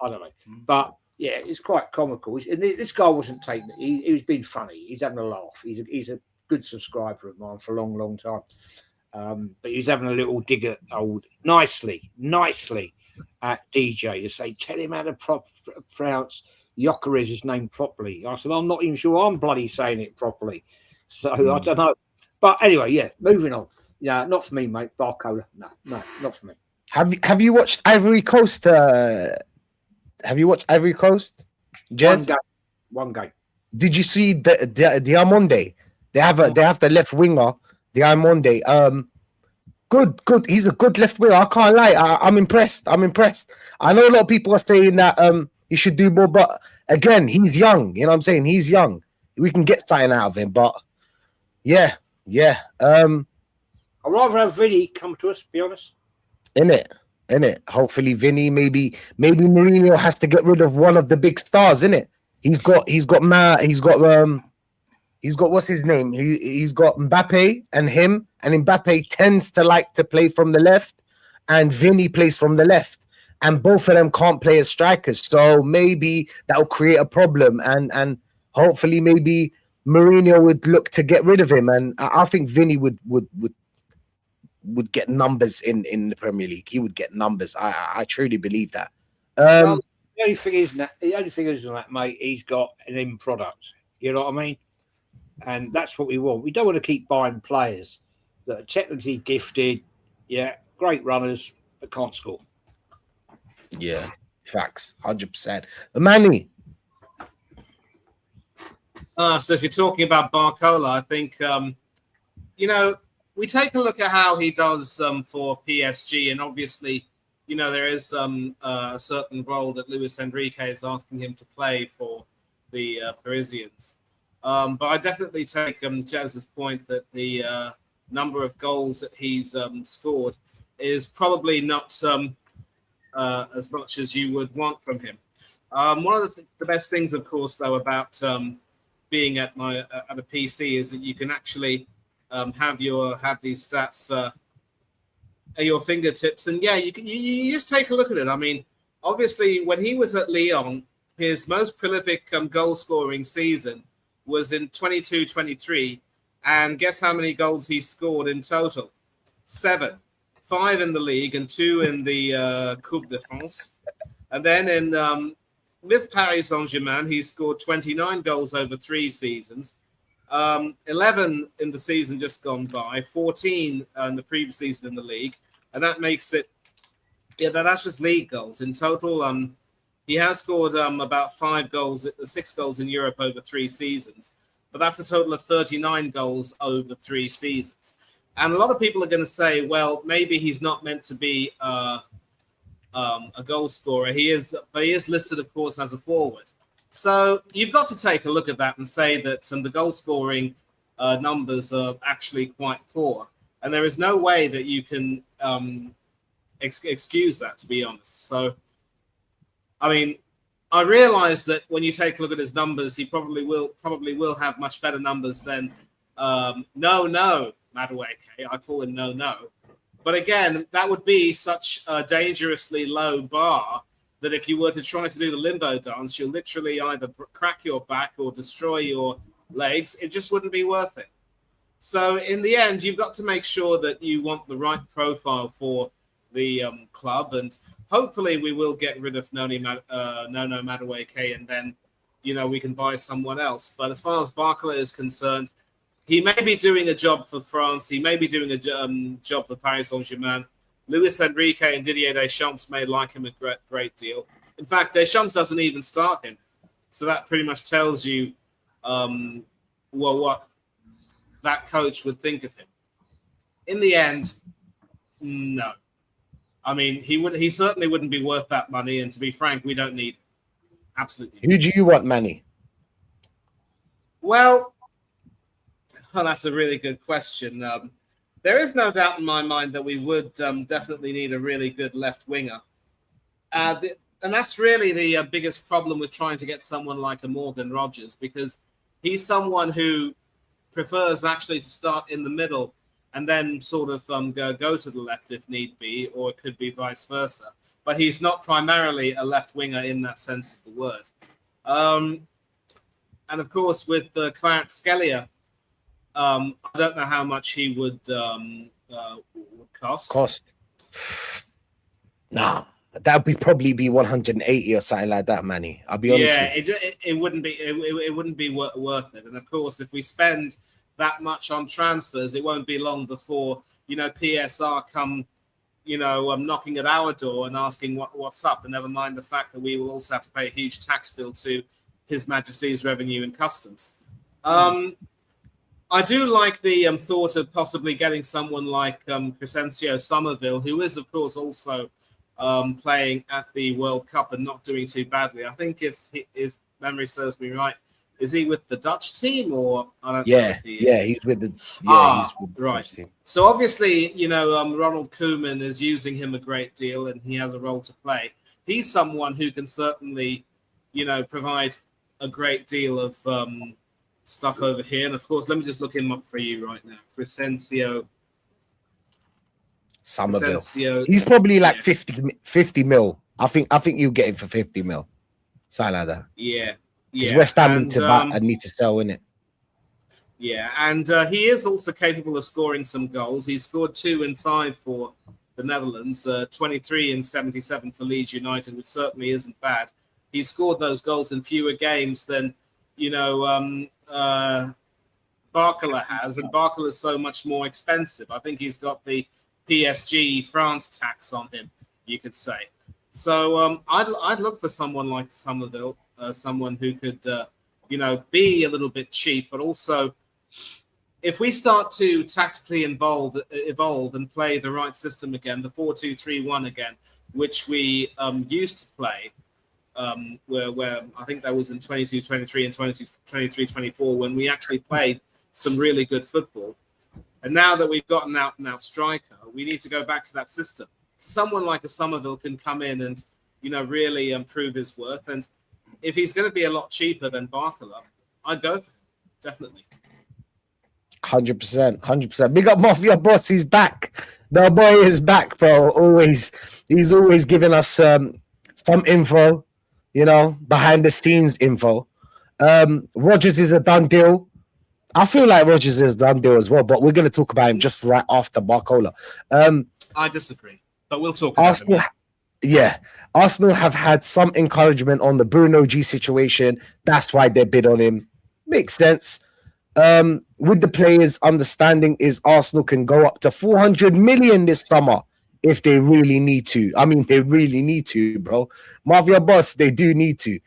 don't know. But yeah, it's quite comical. This guy wasn't taking it. He was being funny. He's having a laugh. He's a good subscriber of mine for a long, long time. But he's having a little dig at nicely at DJ to say, tell him how to pronounce Gyokeres' name properly. I said, I'm not even sure I'm bloody saying it properly. So I don't know. But anyway, yeah, moving on. Yeah, not for me, mate. Barcola. No, not for me. Have you watched Ivory Coast? Have you watched Ivory Coast? Jez? One game. Did you see the Diamonde? They have the left winger, Diamonde. Good. He's a good left winger. I can't lie. I'm impressed. I know a lot of people are saying that he should do more, but again, he's young. You know what I'm saying? He's young. We can get something out of him, but yeah. I'd rather have Vinny come to us, to be honest. In it. Hopefully, Vinny. Maybe Mourinho has to get rid of one of the big stars. In it. He's got what's his name? He's got Mbappe and him, and Mbappe tends to like to play from the left, and Vinny plays from the left, and both of them can't play as strikers. So maybe that will create a problem, and hopefully maybe Mourinho would look to get rid of him, and I think Vinny would get numbers in the Premier League. He would get numbers. I truly believe that. Well, the only thing is that, mate, he's got an end product. You know what I mean? And that's what we want. We don't want to keep buying players that are technically gifted, great runners, but can't score. Yeah, facts, 100%. Manny. So if you're talking about Barcola, I think, we take a look at how he does for PSG, and obviously, there is a certain role that Luis Enrique is asking him to play for the Parisians. But I definitely take Jaz's point that the number of goals that he's scored is probably not as much as you would want from him. One of the best things, of course, though, about being at a PC is that you can actually have these stats at your fingertips, and you just take a look at it. I mean, obviously, when he was at Lyon, his most prolific goal scoring season was in 22-23, and guess how many goals he scored in total? 7, 5 in the league and 2 in the Coupe de France. And then with Paris Saint-Germain, he scored 29 goals over 3 seasons, 11 in the season just gone by, 14 in the previous season in the league, and that makes it, that's just league goals. In total, he has scored about 6 goals in Europe over 3 seasons, but that's a total of 39 goals over 3 seasons. And a lot of people are going to say, well, maybe he's not meant to be a goal scorer. But he is listed, of course, as a forward. So you've got to take a look at that and say that the goal scoring numbers are actually quite poor. And there is no way that you can excuse that, to be honest. So, I mean, I realize that when you take a look at his numbers, he probably will have much better numbers than No, Madueke. I call him no. But again, that would be such a dangerously low bar that if you were to try to do the limbo dance, you'll literally either crack your back or destroy your legs. It just wouldn't be worth it. So in the end, you've got to make sure that you want the right profile for the club, and hopefully we will get rid of Nono Madueke, and then we can buy someone else. But as far as Barcola is concerned, he may be doing a job for France. He may be doing a job for Paris Saint-Germain. Luis Enrique and Didier Deschamps may like him a great deal. In fact, Deschamps doesn't even start him, so that pretty much tells you what that coach would think of him. In the end, no. I mean, he certainly wouldn't be worth that money, and to be frank, we don't need him. Absolutely. Who do you want, Manny? Well, that's a really good question. There is no doubt in my mind that we would definitely need a really good left winger. And that's really the biggest problem with trying to get someone like a Morgan Rogers, because he's someone who prefers actually to start in the middle and then sort of go to the left if need be, or it could be vice versa. But he's not primarily a left winger in that sense of the word. And of course, with Kvaratskhelia, I don't know how much he would cost. Nah, that would probably be 180 or something like that, Manny. I'll be honest. Yeah, it wouldn't be it wouldn't be worth it. And of course, if we spend that much on transfers, it won't be long before PSR come knocking at our door and asking what's up. And never mind the fact that we will also have to pay a huge tax bill to His Majesty's Revenue and Customs. I do like the thought of possibly getting someone like Crescencio Somerville, who is, of course, also playing at the World Cup and not doing too badly. I think if memory serves me right, is he with the Dutch team or I don't know if he is. He's with the right. Dutch team. So obviously, Ronald Koeman is using him a great deal, and he has a role to play. He's someone who can certainly, provide a great deal of stuff over here. And of course, let me just look him up for you right now. Crescencio Somerville. He's probably like 50 mil. I think you get him for 50 mil. Something like that. Yeah. Because West Ham need to sell, innit? Yeah, and he is also capable of scoring some goals. He scored 2 and 5 for the Netherlands, 23 and 77 for Leeds United, which certainly isn't bad. He scored those goals in fewer games than, Barcola has, and Barcola is so much more expensive. I think he's got the PSG France tax on him, you could say. So I'd look for someone like Somerville, someone who could, be a little bit cheap, but also if we start to tactically evolve and play the right system again, the 4-2-3-1 again, which we used to play, where I think that was in 22-23 and 23-24 when we actually played some really good football. And now that we've got an out-and-out striker, we need to go back to that system. Someone like a Somerville can come in and, really improve his worth. And if he's going to be a lot cheaper than Barcola, I'd go for him, definitely. 100%. Big up Mafia Boss, he's back. The boy is back, bro. He's always giving us some info, behind the scenes info. Rogers is a done deal. I feel like Rogers is a done deal as well, but we're going to talk about him just right after Barcola. I disagree, but we'll talk about Arsenal. him. Yeah, Arsenal have had some encouragement on the Bruno G situation. That's why they bid on him. Makes sense. With the players' understanding is Arsenal can go up to 400 million this summer if they really need to. I mean, they really need to, bro. Mafia Boss, they do need to.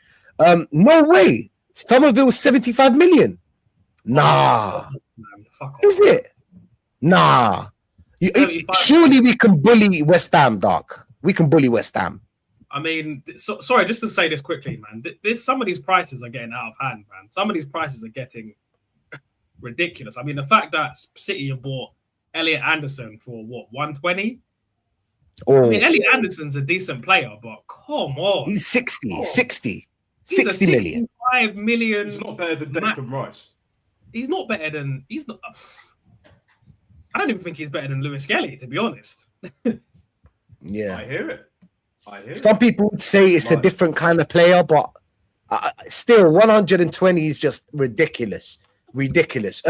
No way. Somerville 75 million. Nah. Is it? Nah. Surely we can bully West Ham, Doc. We can bully West Ham. I mean, sorry, just to say this quickly, man. Some of these prices are getting out of hand, man. Some of these prices are getting ridiculous. I mean, the fact that City have bought Elliot Anderson for what, 120? Oh. I mean, Elliot Anderson's a decent player, but come on. He's 60 He's million. 65 million. He's not better than Declan Rice. he's not better than he's not. I don't even think he's better than Lewis Skelly, to be honest. Yeah. I hear it. I hear Some it. people would say it's a Right. different kind of player, but still, 120 is just ridiculous. Ridiculous.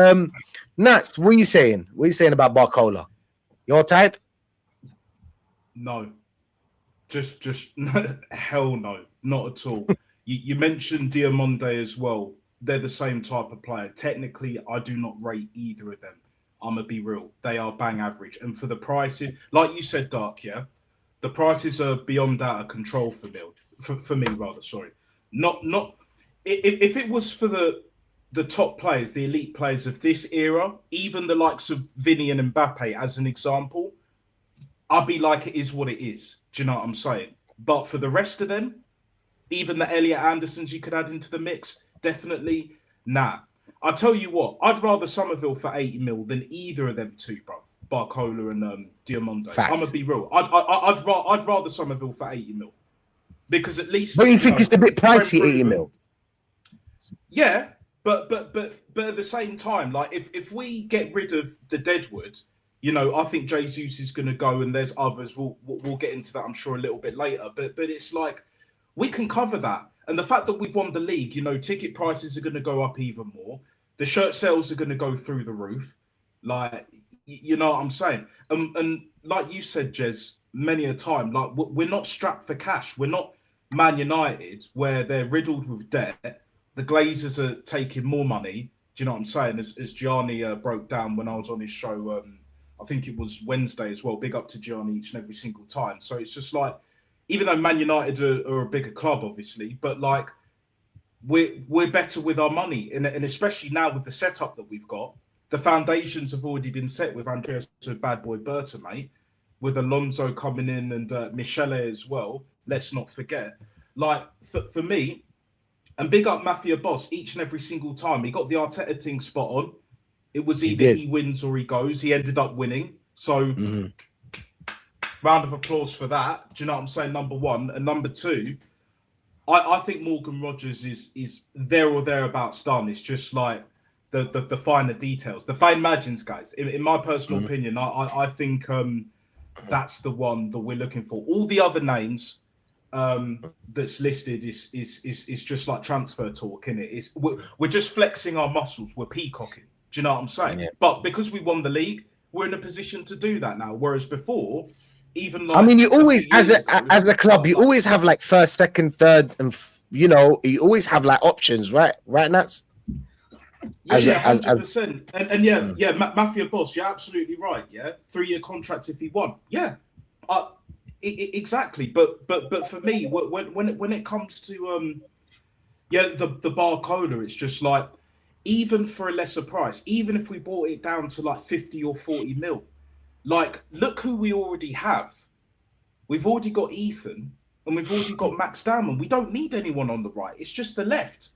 Nats, what are you saying? What are you saying about Barcola? Your type? No. Just hell no, not at all. You mentioned Diamonde as well. They're the same type of player. Technically, I do not rate either of them. I'm gonna be real. They are bang average. And for the prices, like you said, Dark, yeah, the prices are beyond out of control for me. For me, rather, sorry. Not if it was for the top players, the elite players of this era, even the likes of Vinny and Mbappe, as an example, I'd be like, it is what it is. Do you know what I'm saying? But for the rest of them, even the Elliot Andersons you could add into the mix, definitely, nah. I tell you what, I'd rather Somerville for 80 mil than either of them two, bro. Barcola and Diamonde. Fact. I'm gonna be real. I'd rather Somerville for 80 mil because at least. But you think it's a bit pricey, 80 mil? Yeah, but at the same time, like if we get rid of the Deadwood, you know, I think Jesus is going to go, and there's others. We'll get into that, I'm sure, a little bit later. But it's like we can cover that, and the fact that we've won the league, you know, ticket prices are going to go up even more. The shirt sales are going to go through the roof. Like, you know what I'm saying? And like you said, Jez, many a time, like we're not strapped for cash. We're not Man United, where they're riddled with debt. The Glazers are taking more money. Do you know what I'm saying? As Gianni broke down when I was on his show, I think it was Wednesday as well. Big up to Gianni each and every single time. So it's just like, even though Man United are a bigger club, obviously, but like we're better with our money, and especially now with the setup that we've got, the foundations have already been set with Andreas to Bad Boy Berta, mate, with Alonso coming in and Michele as well. Let's not forget. Like for me, and big up Mafia Boss each and every single time. He got the Arteta thing spot on. It was either he wins or he goes. He ended up winning. So round of applause for that. Do you know what I'm saying? Number one. And number two, I think Morgan Rogers is there or thereabouts done. It's just like the finer details. The fine margins, guys. In my personal opinion, I think that's the one that we're looking for. All the other names that's listed is just like transfer talk, innit? We're just flexing our muscles. We're peacocking. Do you know what I'm saying? Yeah. But because we won the league, we're in a position to do that now. Whereas before, even like, I mean, you always as a club, you always have like first, second, third, and you know, you always have like options, right? Right, Nats? Yeah, 100%. And yeah, Mafia Boss, you're absolutely right. Yeah, 3-year contract if he won. Yeah, exactly. But for me, when it comes to the Barcola, it's just like, even for a lesser price, even if we brought it down to like 50 or 40 mil, like look who we already have. We've already got Ethan and we've already got Max Damon. We don't need anyone on the right. It's just the left.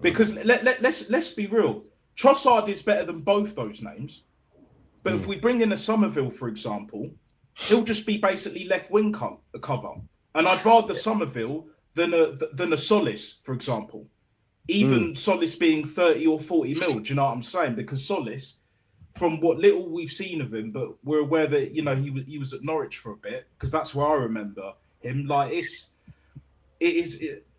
Because let's be real. Trossard is better than both those names. But if we bring in a Somerville, for example, he'll just be basically left wing cover. And I'd rather Somerville than a Solis, for example. Even Solis being 30 or 40 mil, do you know what I'm saying? Because Solis, from what little we've seen of him, but we're aware that, you know, he was at Norwich for a bit, because that's where I remember him. Like,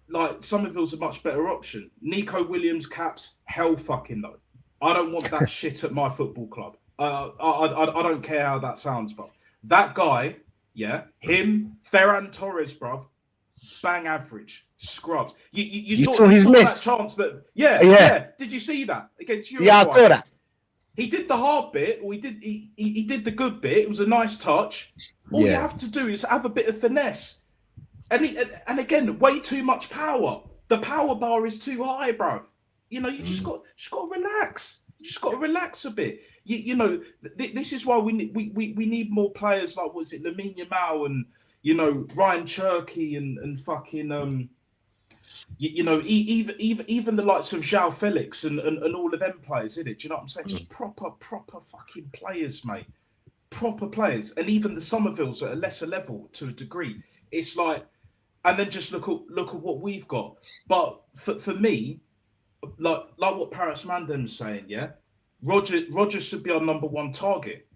like Somerville's a much better option. Nico Williams caps, hell fucking no. I don't want that shit at my football club. I don't care how that sounds, but that guy, yeah, him, Ferran Torres, bruv, bang average, scrubs. You saw his miss. That chance that, yeah. Did you see that against Uruguay? Yeah, I saw that. He did the hard bit, or he did the good bit. It was a nice touch. All you have to do is have a bit of finesse. And again, way too much power. The power bar is too high, bruv. You know, you just got to relax. You just got to relax a bit. You know, this is why we need more players like, what is it, Lamine Yamal and, you know, Ryan Cherky and fucking you know, even the likes of João Felix and all of them players, isn't it? Do you know what I'm saying? Just proper fucking players, mate. Proper players. And even the Somervilles at a lesser level to a degree. It's like, and then just look at what we've got. But for me, like what Paris Mandem's saying, yeah. Rogers should be our number one target.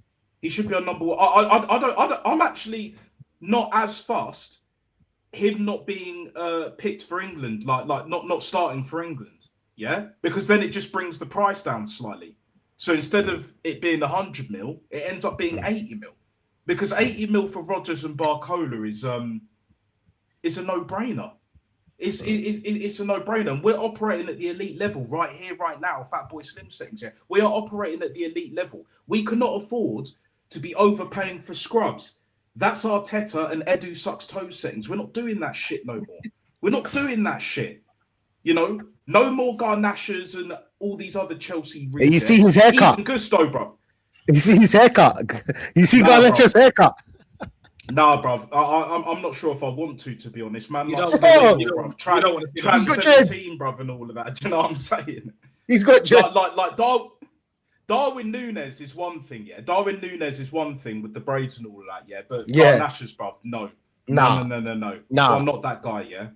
He should be our number one. I'm actually not as fast him not being picked for England, like not starting for England, yeah, because then it just brings the price down slightly. So instead of it being 100 mil, it ends up being 80 mil, because 80 mil for Rogers and Barcola is a no-brainer. It's a no-brainer. And we're operating at the elite level right here, right now. Fat Boy Slim settings, yeah. We are operating at the elite level. We cannot afford to be overpaying for scrubs. That's Arteta and Edu sucks toes settings. We're not doing that shit no more. We're not doing that shit. You know, no more Garnachas and all these other Chelsea. Hey, you see his haircut. Even Gusto, bro. You see his haircut. You see Garnacho's haircut. Nah, bruv. I'm not sure if I want to be honest, man. You Like, don't bruv. want to see Trans 17, bruv, and all of that. Do you know what I'm saying? He's got Darwin Núñez is one thing, yeah. Darwin Núñez is one thing with the braids and all of that, yeah. But Yeah. Garnachas, bruv, no. Nah. No. Nah. You are not that guy, yeah.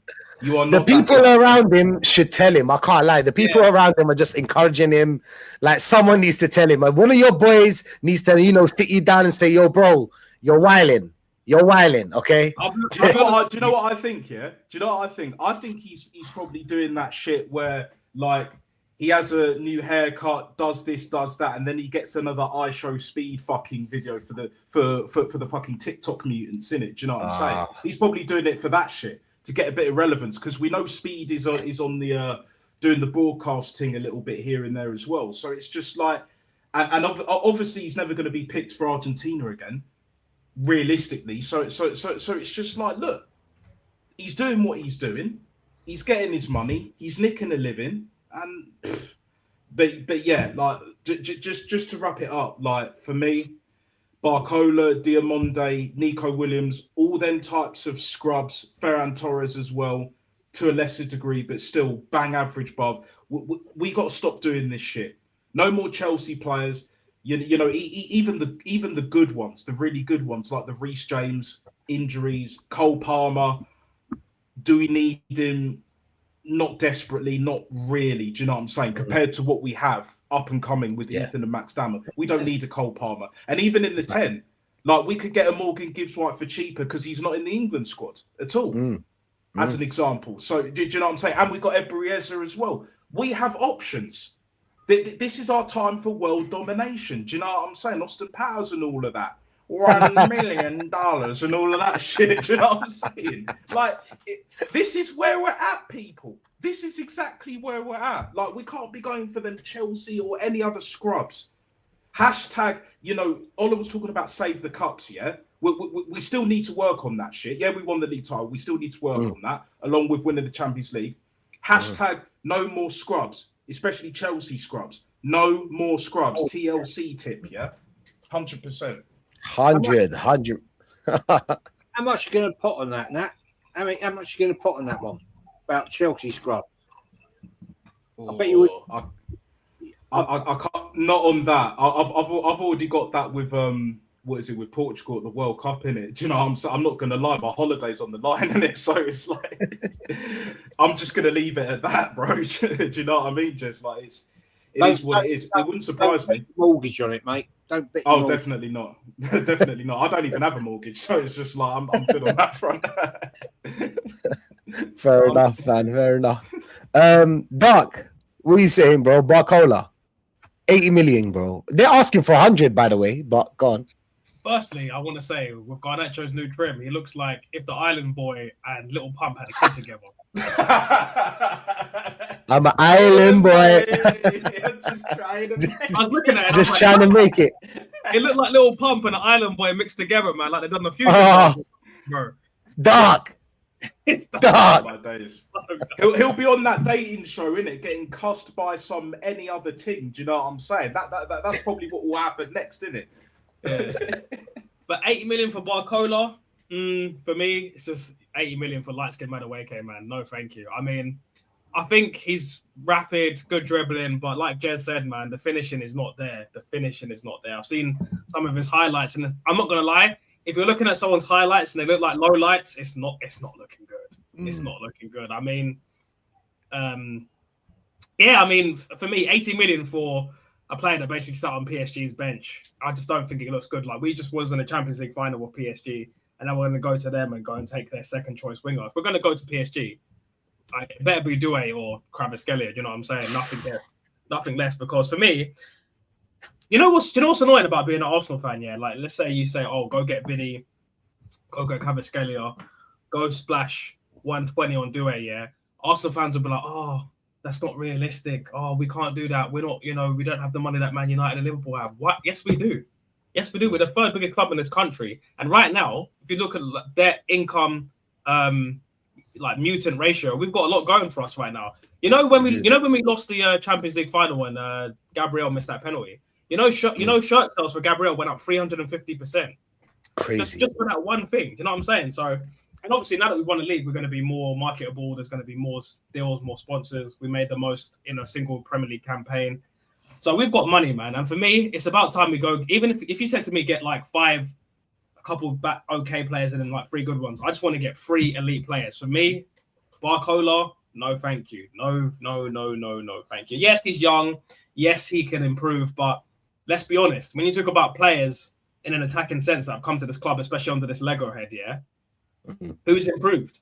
You are The not. people that guy. around him should tell him. I can't lie. The people around him are just encouraging him. Like, someone needs to tell him. Like, one of your boys needs to, sit you down and say, "Yo, bro, you're wilding. You're wilding." Okay. Do you know what I think? Yeah. Do you know what I think? I think he's probably doing that shit where, like, he has a new haircut, does this, does that, and then he gets another I Show Speed fucking video for the fucking TikTok mutants in it. Do you know what I'm saying? He's probably doing it for that shit, to get a bit of relevance, because we know Speed is on the doing the broadcasting a little bit here and there as well. So it's just like, and obviously he's never going to be picked for Argentina again, realistically. So it's just like, look, he's doing what he's doing, he's getting his money, he's nicking a living, and but yeah, like just to wrap it up, like for me, Barcola, Diamonde, Nico Williams, all them types of scrubs, Ferran Torres as well, to a lesser degree, but still bang average, bruv. We got to stop doing this shit. No more Chelsea players. You know, even the good ones, the really good ones, like the Reece James injuries, Cole Palmer. Do we need him? Not desperately, not really. Do you know what I'm saying? Compared to what we have up and coming with Ethan and Max Dammer, we don't need a Cole Palmer. And even in the 10, like, we could get a Morgan Gibbs White for cheaper because he's not in the England squad at all, as an example. So do you know what I'm saying? And we got Ebrieza as well. We have options. This is our time for world domination. Do you know what I'm saying? Austin Powers and all of that. $1 million and all of that shit. Do you know what I'm saying? Like, this is where we're at, people. This is exactly where we're at. Like, we can't be going for them Chelsea or any other scrubs. Hashtag, Ola was talking about save the cups, yeah? We still need to work on that shit. Yeah, we won the league title. We still need to work on that, along with winning the Champions League. Hashtag no more scrubs, especially Chelsea scrubs. No more scrubs. TLC tip, yeah? 100%. 100. How much are you going to put on that, Nat? How much are you going to put on that one about Chelsea scrub? I bet you would. I can't, not on that. I've already got that with with Portugal at the World Cup, in it. Do you know? I'm not gonna lie, my holiday's on the line in it, so it's like I'm just gonna leave it at that, bro. Do you know what I mean? Just like it is what it is. It wouldn't surprise me. Mortgage on it, mate. Don't bet. Oh, definitely not. Definitely not. I don't even have a mortgage, so it's just like I'm good on that front. Fair enough, man. Fair enough. Dark, what are you saying, bro? Barcola, 80 million, bro. They're asking for 100, by the way, but go on. Firstly, I want to say, with Garnacho's new trim, he looks like if the Island Boy and Little Pump had a kid together. I'm an island boy. I was looking at it. Just trying to make it. It looked like Little Pump and an Island Boy mixed together, man. Like they've done a few. Bro. Dark. It's dark. He'll be on that dating show, innit? Getting cussed by any other team. Do you know what I'm saying? That's probably what will happen next, innit? Yeah. But 80 million for Barcola, for me, it's just 80 million for light skinned Madueke, man. No, thank you. I mean, I think he's rapid, good dribbling, but like Jez said, man, the finishing is not there. I've seen some of his highlights, and I'm not gonna lie. If you're looking at someone's highlights and they look like low lights, it's not looking good. It's not looking good. I mean, Yeah, I mean, for me, 80 million for a player that basically sat on PSG's bench, I just don't think it looks good. Like, we just was in a Champions League final with PSG, and then we're going to go to them and go and take their second choice winger. If we're going to go to PSG, it better be Doué or Kvaratskhelia. You know what I'm saying? Nothing less. Because for me, you know what's annoying about being an Arsenal fan? Yeah, like let's say you say, oh, go get Vinny, go get Kvaratskhelia, go splash 120 on Doué. Yeah, Arsenal fans will be like, oh, that's not realistic. Oh, we can't do that. We're not, we don't have the money that Man United and Liverpool have. What? Yes, we do. Yes, we do. We're the third biggest club in this country. And right now, if you look at their income, like mutant ratio, we've got a lot going for us right now. When we lost the Champions League final when Gabriel missed that penalty. Shirt sales for Gabriel went up 350%. Crazy. Just for that one thing. You know what I'm saying? So. And obviously, now that we've won the league, we're going to be more marketable. There's going to be more deals, more sponsors. We made the most in a single Premier League campaign. So we've got money, man. And for me, it's about time we go. Even if you said to me, get like a couple back okay players and then like 3 good ones. I just want to get 3 elite players. For me, Barcola, no, thank you. No, thank you. Yes, he's young. Yes, he can improve. But let's be honest. When you talk about players in an attacking sense that have come to this club, especially under this Lego head, yeah, who's improved?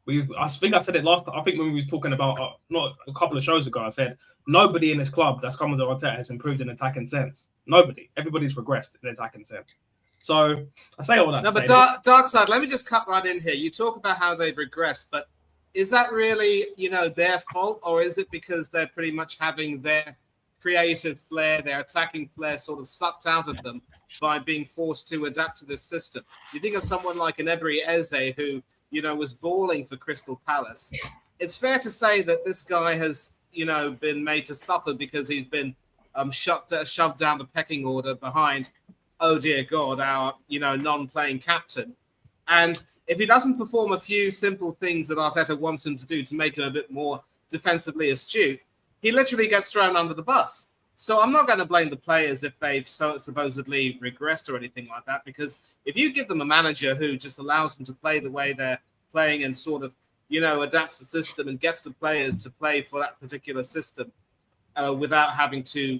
I think I said it last. I think when we was talking about not a couple of shows ago, I said nobody in this club that's come under Arteta has improved in attacking sense. Nobody. Everybody's regressed in attacking sense. So I say all that. No, but Dark Side, let me just cut right in here. You talk about how they've regressed, but is that really their fault, or is it because they're pretty much having their creative flair, their attacking flair sort of sucked out of them by being forced to adapt to this system? You think of someone like an Ebery Eze who, was balling for Crystal Palace. It's fair to say that this guy has, been made to suffer because he's been shoved down the pecking order behind, oh dear God, our, non-playing captain. And if he doesn't perform a few simple things that Arteta wants him to do to make him a bit more defensively astute, he literally gets thrown under the bus. So I'm not going to blame the players if they've supposedly regressed or anything like that, because if you give them a manager who just allows them to play the way they're playing and sort of, adapts the system and gets the players to play for that particular system without having to,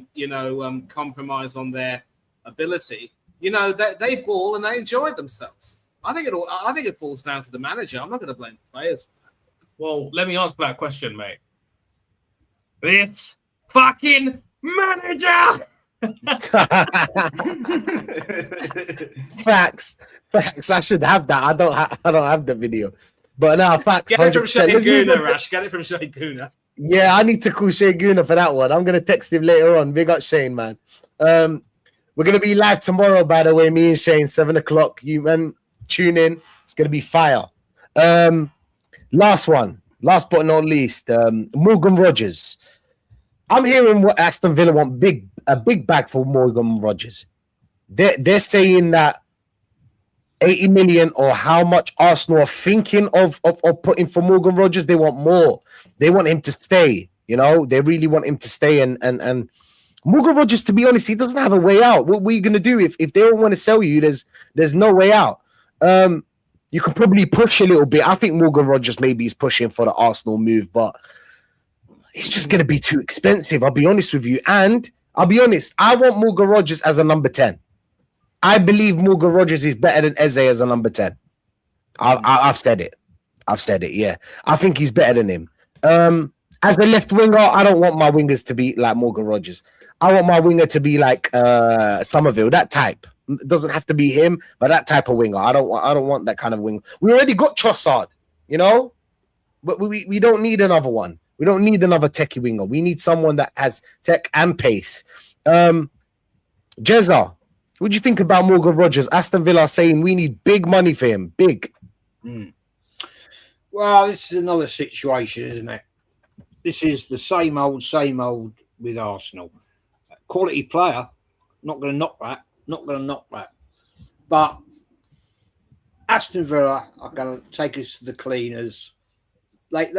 compromise on their ability, they ball and they enjoy themselves. I think it falls down to the manager. I'm not going to blame the players. Well, let me answer that question, mate. It's fucking manager. Facts. I should have that. I don't have the video, but now facts. Get it from Shane Rash. Get it from Shane Guna. Yeah, I need to call Shane Guna for that one. I'm gonna text him later on. Big up Shane, man. We're gonna be live tomorrow, by the way. Me and Shane, 7:00. You man, tune in. It's gonna be fire. Last but not least, Morgan Rogers. I'm hearing what Aston Villa want a big bag for Morgan Rogers. They're saying that 80 million or how much Arsenal are thinking of putting for Morgan Rogers. They want more. They want him to stay. They really want him to stay. And Morgan Rogers, to be honest, he doesn't have a way out. What are you going to do if they don't want to sell you? There's no way out. You can probably push a little bit. I think Morgan Rogers maybe is pushing for the Arsenal move, but it's just going to be too expensive. I'll be honest with you. And I'll be honest, I want Morgan Rogers as a number 10. I believe Morgan Rogers is better than Eze as a number 10. I've said it. Yeah. I think he's better than him. As a left winger, I don't want my wingers to be like Morgan Rogers. I want my winger to be like Somerville, that type. It doesn't have to be him, but that type of winger. I don't want that kind of winger. We already got Trossard, but we don't need another one. We don't need another techie winger. We need someone that has tech and pace. Jezza, what do you think about Morgan Rogers? Aston Villa saying we need big money for him. Big. Well, this is another situation, isn't it? This is the same old with Arsenal. Quality player, not going to knock that. But Aston Villa are going to take us to the cleaners. Look,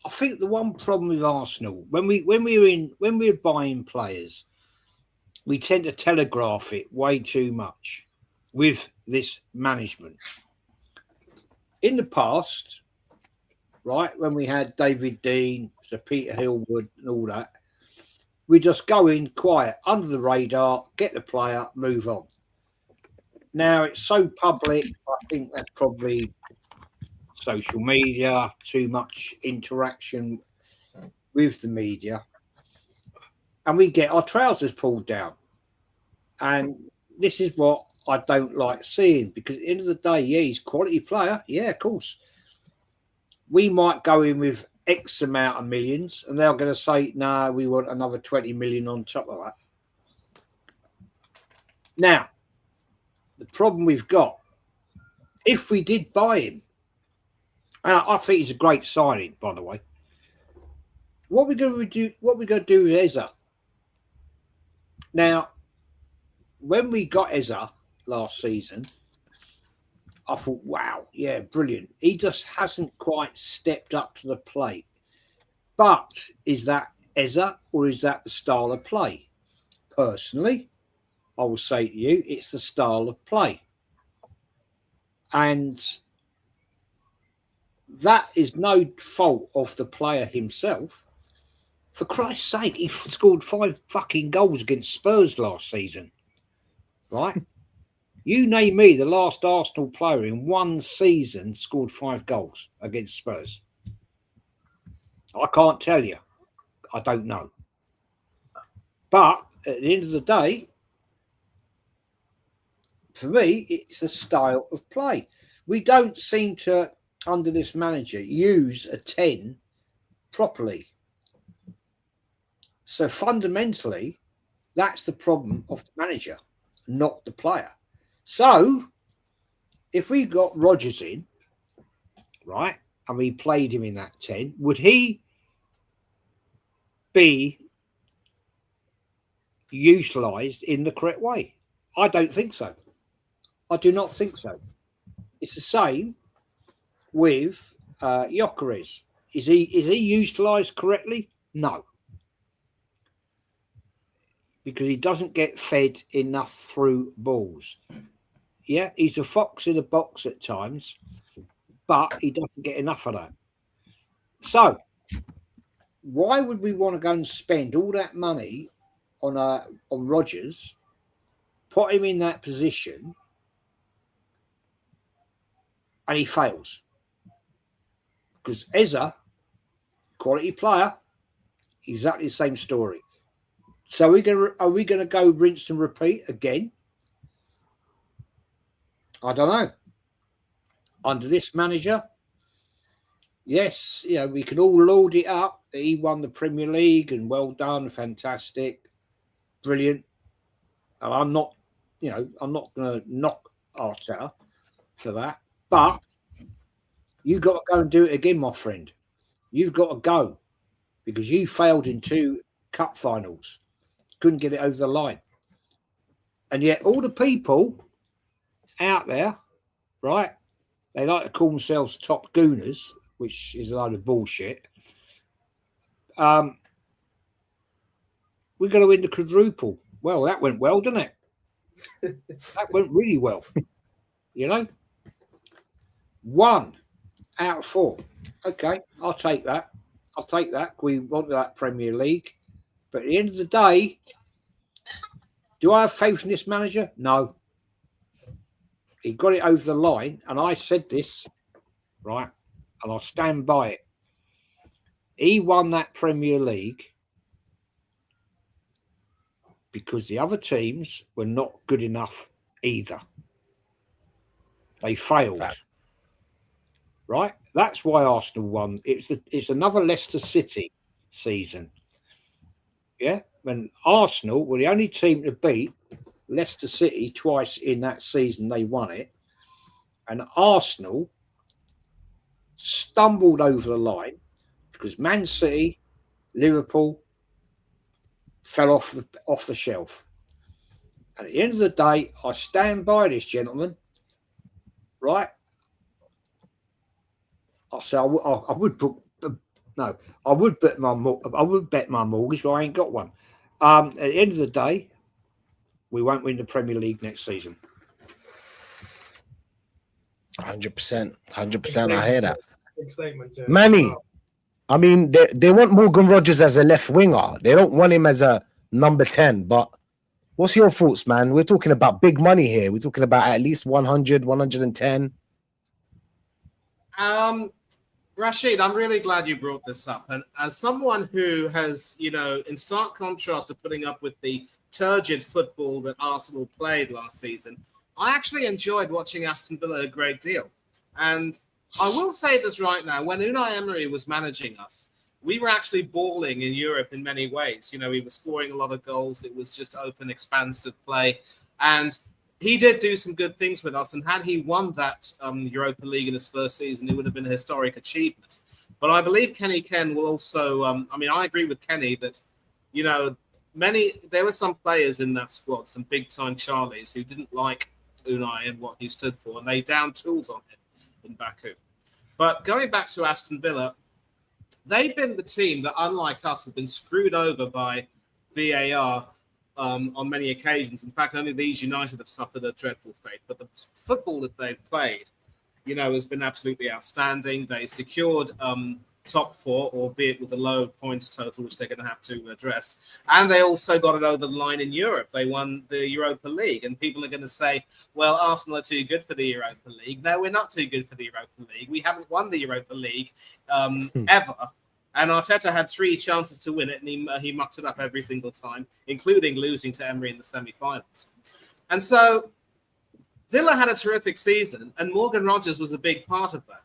I think the one problem with Arsenal, when we're buying players, we tend to telegraph it way too much with this management. In the past, right? When we had David Dean, Sir Peter Hillwood, and all that, we just go in quiet, under the radar, get the player, move on. Now it's so public. I think that's probably social media, too much interaction with the media, and we get our trousers pulled down. And this is what I don't like seeing, because at the end of the day, yeah, he's a quality player. Yeah, of course. We might go in with X amount of millions, and they're going to say, no, we want another 20 million on top of that. Now, the problem we've got, if we did buy him, and I think he's a great signing, by the way. What we're going to do? What we're going to do with Eza? Now, when we got Eza last season, I thought, wow, yeah, brilliant. He just hasn't quite stepped up to the plate. But is that Eza, or is that the style of play? Personally, I will say to you, it's the style of play. And that is no fault of the player himself. For Christ's sake, he scored 5 fucking goals against Spurs last season. Right? You name me the last Arsenal player in one season scored 5 goals against Spurs. I can't tell you. I don't know. But at the end of the day, for me, it's a style of play. We don't seem to, under this manager, use a 10 properly. So fundamentally, that's the problem of the manager, not the player. So if we got Rodgers in, right, and we played him in that 10, would he be utilised in the correct way? I don't think so. I do not think so. It's the same with Gyokeres. Is he utilised correctly? No. Because he doesn't get fed enough through balls. Yeah, he's a fox in a box at times, but he doesn't get enough of that. So, why would we want to go and spend all that money on Rodgers, put him in that position, and he fails? Because Eza, quality player, exactly the same story. So are we going to go rinse and repeat again? I don't know. Under this manager, yes, you know, we can all laud it up that he won the Premier League and well done, fantastic, brilliant. And I'm not going to knock Arteta for that. But you've got to go and do it again, my friend. You've got to go, because you failed in 2 cup finals. Couldn't get it over the line. And yet all the people out there, right, they like to call themselves top gooners, which is a load of bullshit. We're going to win the quadruple. Well, that went well, didn't it? That went really well. You know? 1 out of 4. Okay, I'll take that. I'll take that. We want that Premier League. But at the end of the day, do I have faith in this manager? No. He got it over the line, and I said this, right, and I'll stand by it. He won that Premier League because the other teams were not good enough either. They failed. Right? That's why Arsenal won. It's another Leicester City season. Yeah, when Arsenal were the only team to beat Leicester City twice in that season, they won it. And Arsenal stumbled over the line because Man City, Liverpool fell off the shelf. And at the end of the day, I stand by this, gentlemen. Right? I say I would put. No, I would bet my mortgage, but I ain't got one. At the end of the day, we won't win the Premier League next season. 100%. I hear that. Big statement, James. Manny, Wow. I mean, they want Morgan Rogers as a left winger. They don't want him as a number 10. But what's your thoughts, man? We're talking about big money here. We're talking about at least 100, 110. Rashid, I'm really glad you brought this up. And as someone who has, in stark contrast to putting up with the turgid football that Arsenal played last season, I actually enjoyed watching Aston Villa a great deal. And I will say this right now, when Unai Emery was managing us, we were actually balling in Europe in many ways. We were scoring a lot of goals. It was just open, expansive play. And he did do some good things with us, and had he won that Europa League in his first season, it would have been a historic achievement. But I believe Kenny Ken will also. I agree with Kenny that, there were some players in that squad, some big time Charlies, who didn't like Unai and what he stood for, and they downed tools on him in Baku. But going back to Aston Villa, they've been the team that, unlike us, have been screwed over by VAR. On many occasions. In fact, only Leeds United have suffered a dreadful fate. But the football that they've played, has been absolutely outstanding. They secured top four, albeit with a low points total, which they're going to have to address. And they also got it over the line in Europe. They won the Europa League. And people are going to say, well, Arsenal are too good for the Europa League. No, we're not too good for the Europa League. We haven't won the Europa League ever. And Arteta had 3 chances to win it, and he mucked it up every single time, including losing to Emery in the semi-finals. And so Villa had a terrific season, and Morgan Rogers was a big part of that.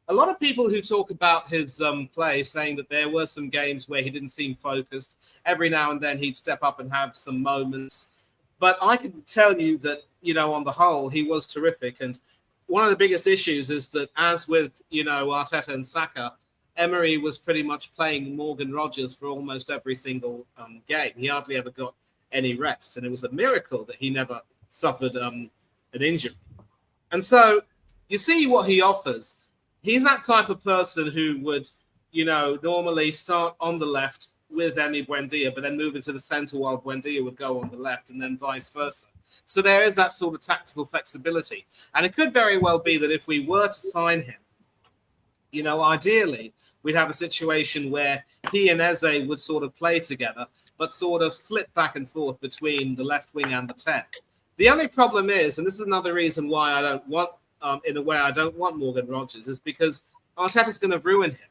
A lot of people who talk about his play saying that there were some games where he didn't seem focused. Every now and then he'd step up and have some moments. But I can tell you that, on the whole, he was terrific. And one of the biggest issues is that, as with, Arteta and Saka, Emery was pretty much playing Morgan Rogers for almost every single game. He hardly ever got any rest, and it was a miracle that he never suffered an injury. And so you see what he offers. He's that type of person who would, normally start on the left with Emi Buendia, but then move into the centre while Buendia would go on the left, and then vice versa. So there is that sort of tactical flexibility. And it could very well be that if we were to sign him, ideally, we'd have a situation where he and Eze would sort of play together, but sort of flip back and forth between the left wing and the 10. The only problem is, and this is another reason why I don't want, I don't want Morgan Rogers, is because Arteta's going to ruin him.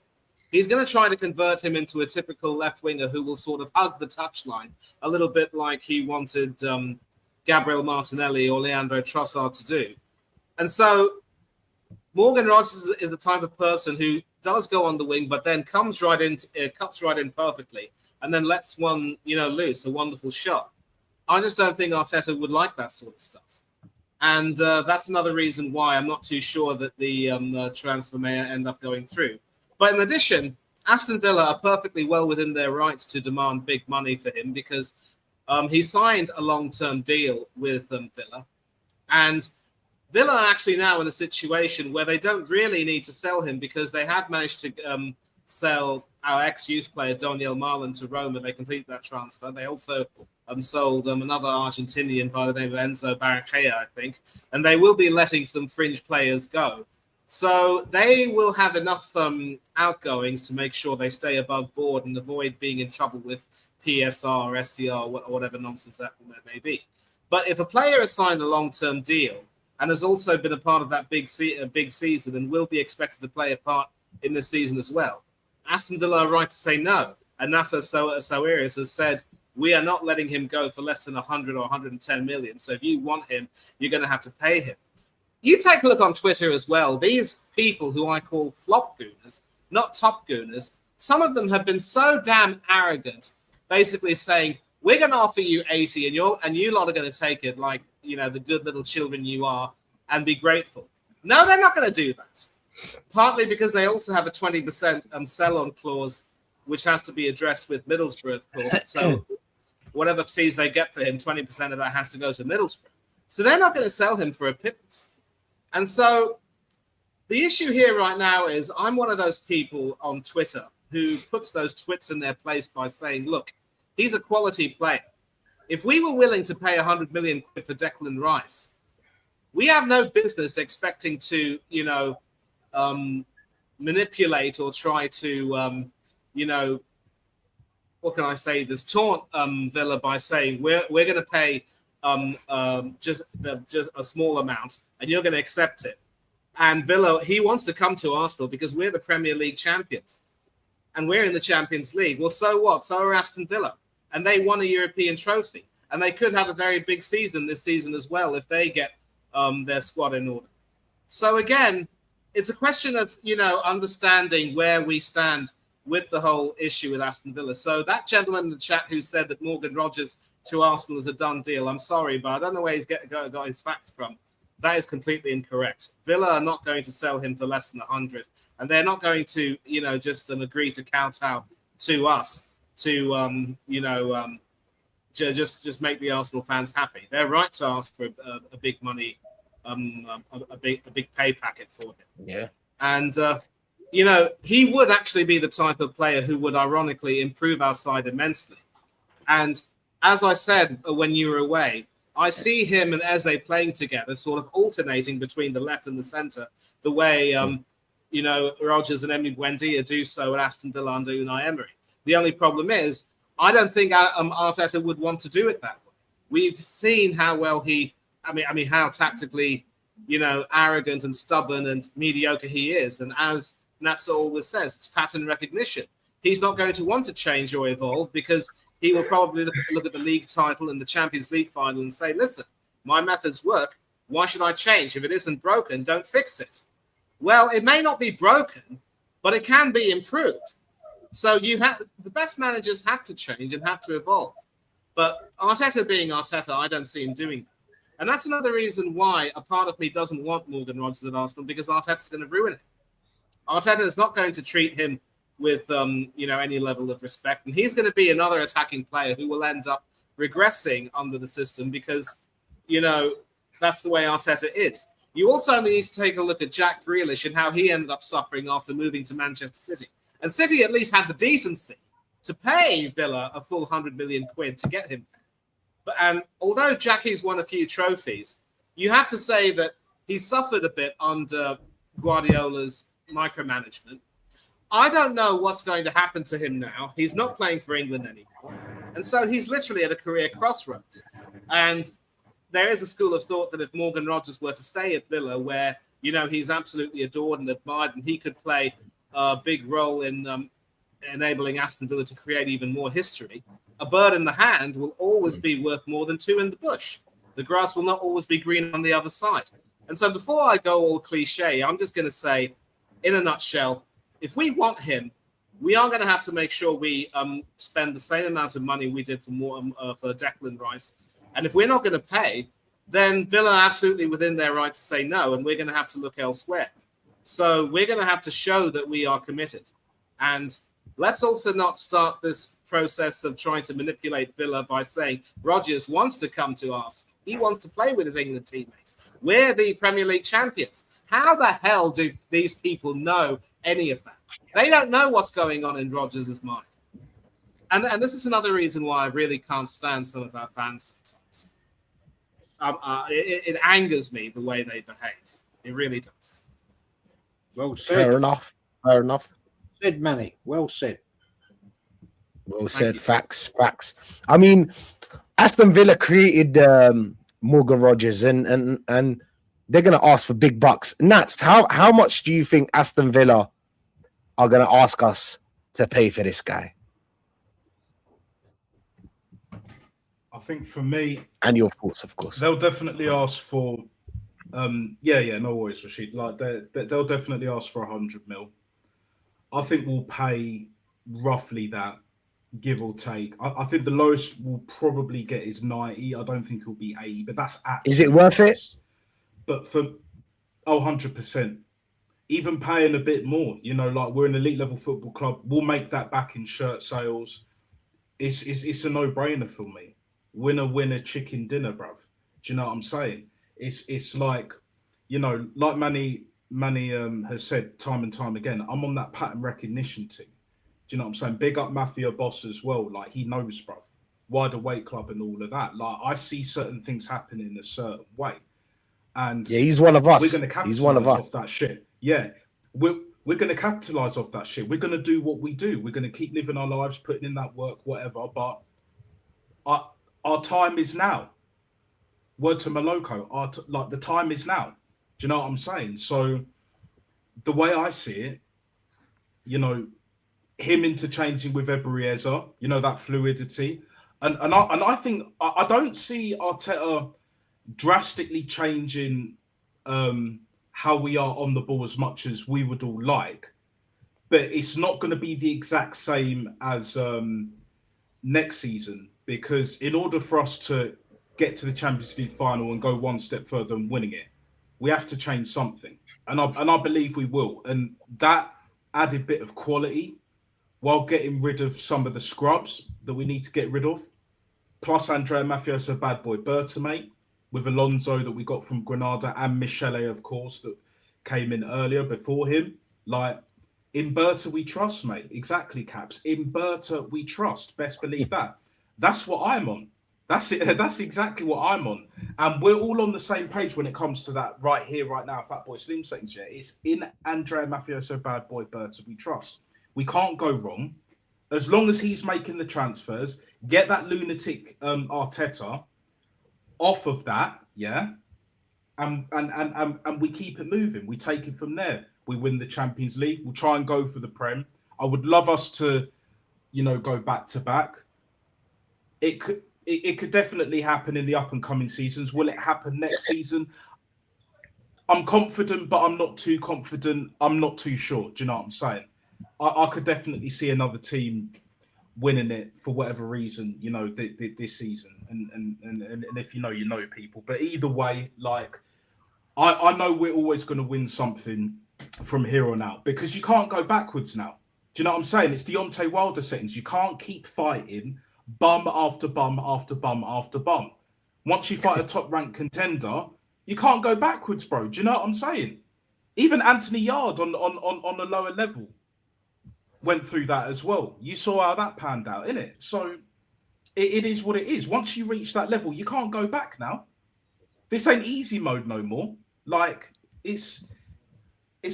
He's going to try to convert him into a typical left winger who will sort of hug the touchline, a little bit like he wanted Gabriel Martinelli or Leandro Trossard to do. And so Morgan Rogers is the type of person who does go on the wing, but then cuts right in perfectly, and then lets one, loose, a wonderful shot. I just don't think Arteta would like that sort of stuff. And that's another reason why I'm not too sure that the transfer may end up going through. But in addition, Aston Villa are perfectly well within their rights to demand big money for him, because he signed a long-term deal with Villa. And Villa are actually now in a situation where they don't really need to sell him, because they had managed to sell our ex-youth player, Daniel Marlon, to Roma. They completed that transfer. They also sold another Argentinian by the name of Enzo Barranquilla, I think. And they will be letting some fringe players go. So they will have enough outgoings to make sure they stay above board and avoid being in trouble with PSR or SCR or whatever nonsense that may be. But if a player has signed a long-term deal and has also been a part of that big season and will be expected to play a part in this season as well, Aston Villa are right to say no. And Nasser Sawiris has said, we are not letting him go for less than 100 or 110 million. So if you want him, you're going to have to pay him. You take a look on Twitter as well. These people who I call flop gooners, not top gooners, some of them have been so damn arrogant, basically saying, we're going to offer you 80 and you lot are going to take it like, the good little children you are and be grateful. No, they're not going to do that. Partly because they also have a 20% sell-on clause, which has to be addressed with Middlesbrough, of course. So whatever fees they get for him, 20% of that has to go to Middlesbrough. So they're not going to sell him for a pittance. And so the issue here right now is I'm one of those people on Twitter who puts those twits in their place by saying, look, he's a quality player. If we were willing to pay 100 million quid for Declan Rice, we have no business expecting to, manipulate or try to, you know, what can I say? This taunt Villa by saying we're going to pay just a small amount, and you're going to accept it. And Villa, he wants to come to Arsenal because we're the Premier League champions, and we're in the Champions League. Well, so what? So are Aston Villa, and they won a European trophy, and they could have a very big season this season as well if they get their squad in order. So again, it's a question of, you know, understanding where we stand with the whole issue with Aston Villa. So that gentleman in the chat who said that Morgan Rogers to Arsenal is a done deal, I'm sorry, but I don't know where he's got his facts from. That is completely incorrect. Villa are not going to sell him for less than 100, and they're not going to, you know, just agree to kowtow to us to, you know, just make the Arsenal fans happy. They're right to ask for a big money, a big pay packet for him. Yeah, and you know, he would actually be the type of player who would ironically improve our side immensely. And as I said when you were away, I see him and Eze playing together, sort of alternating between the left and the centre, the way you know, Rodgers and Emi Buendia do so at Aston Villa under Unai Emery. The only problem is, I don't think Arteta would want to do it that way. We've seen how well I mean, how tactically, you know, arrogant and stubborn and mediocre he is. And as Natsa always says, it's pattern recognition. He's not going to want to change or evolve because he will probably look at the league title and the Champions League final and say, listen, my methods work. Why should I change? If it isn't broken, don't fix it. Well, it may not be broken, but it can be improved. So the best managers have to change and have to evolve. But Arteta being Arteta, I don't see him doing that. And that's another reason why a part of me doesn't want Morgan Rogers at Arsenal, because Arteta's going to ruin it. Arteta is not going to treat him with you know, any level of respect, and he's going to be another attacking player who will end up regressing under the system because, you know, that's the way Arteta is. You also need to take a look at Jack Grealish and how he ended up suffering after moving to Manchester City. And City at least had the decency to pay Villa a full 100 million quid to get him. And although Jackie's won a few trophies, you have to say that he suffered a bit under Guardiola's micromanagement. I don't know what's going to happen to him now. He's not playing for England anymore. And so he's literally at a career crossroads. And there is a school of thought that if Morgan Rogers were to stay at Villa, where, you know, he's absolutely adored and admired, and he could play a big role in enabling Aston Villa to create even more history, a bird in the hand will always be worth more than two in the bush. The grass will not always be green on the other side. And so before I go all cliche, I'm just going to say, in a nutshell, if we want him, we are going to have to make sure we spend the same amount of money we did for Declan Rice. And if we're not going to pay, then Villa are absolutely within their right to say no, and we're going to have to look elsewhere. So we're going to have to show that we are committed. And let's also not start this process of trying to manipulate Villa by saying Rodgers wants to come to us. He wants to play with his England teammates. We're the Premier League champions. How the hell do these people know any of that? They don't know what's going on in Rodgers' mind. And this is another reason why I really can't stand some of our fans sometimes. It angers me the way they behave. It really does. Well said. fair enough. Fair enough. Said, Manny. Well said. Well said. Facts. I mean, Aston Villa created Morgan Rogers, and they're going to ask for big bucks. Nats, how much do you think Aston Villa are going to ask us to pay for this guy? I think for me, And your thoughts, of course. they'll definitely ask for. No worries, Rashid. Like they'll definitely ask for 100 mil. I think we'll pay roughly that, give or take. I think the lowest we'll probably get is 90. I don't think it'll be 80, but that's Is it worth it? But for 100%, even paying a bit more, you know, like we're an elite level football club, we'll make that back in shirt sales. It's a no-brainer for me. Winner, chicken dinner, bruv. Do you know what I'm saying? It's like, you know, like Manny has said time and time again, I'm on that pattern recognition team. Do you know what I'm saying? Big up Mafia Boss as well. Like, he knows, bruv. Wider weight club and all of that. Like, I see certain things happen in a certain way. And Yeah, he's one of us. we're going to capitalize off that shit. Yeah. we're going to capitalize off that shit. We're going to do what we do. We're going to keep living our lives, putting in that work, whatever. But our time is now. Word to Maloko, like the time is now. Do you know what I'm saying? So the way I see it, you know, him interchanging with Eberezer, you know, that fluidity. And I think I don't see Arteta drastically changing how we are on the ball as much as we would all like. But it's not going to be the exact same as next season, because in order for us to get to the Champions League final and go one step further and winning it, we have to change something. And I believe we will. And that added bit of quality while getting rid of some of the scrubs that we need to get rid of. Plus Andrea Mafioso, bad boy Berta, mate, with Alonso that we got from Granada, and Michele, of course, that came in earlier before him. Like, in Berta we trust, mate. Exactly, Caps. In Berta we trust. Best believe that. That's what I'm on. That's it. That's exactly what I'm on. And we're all on the same page when it comes to that right here, right now. Fatboy Slim settings, yeah. It's in Andrea Mafioso, bad boy Berta we trust. We can't go wrong. As long as he's making the transfers, get that lunatic Arteta off of that, yeah. And we keep it moving. We take it from there. We win the Champions League. We'll try and go for the Prem. I would love us to, you know, go back to back. It could definitely happen in the up and coming seasons. Will it happen next season? I'm confident, but I'm not too confident. I'm not too sure. Do you know what I'm saying? I could definitely see another team winning it for whatever reason, you know, this season. And if you know people. But either way, like, I know we're always going to win something from here on out, because you can't go backwards now. Do you know what I'm saying? It's Deontay Wilder settings. You can't keep fighting bum after bum after bum after bum. Once you fight a top-ranked contender, you can't go backwards, bro. Do you know what I'm saying? Even Anthony Yard on a lower level went through that as well. You saw how that panned out, innit? So it is what it is. Once you reach that level, you can't go back now. This ain't easy mode no more. Like, it's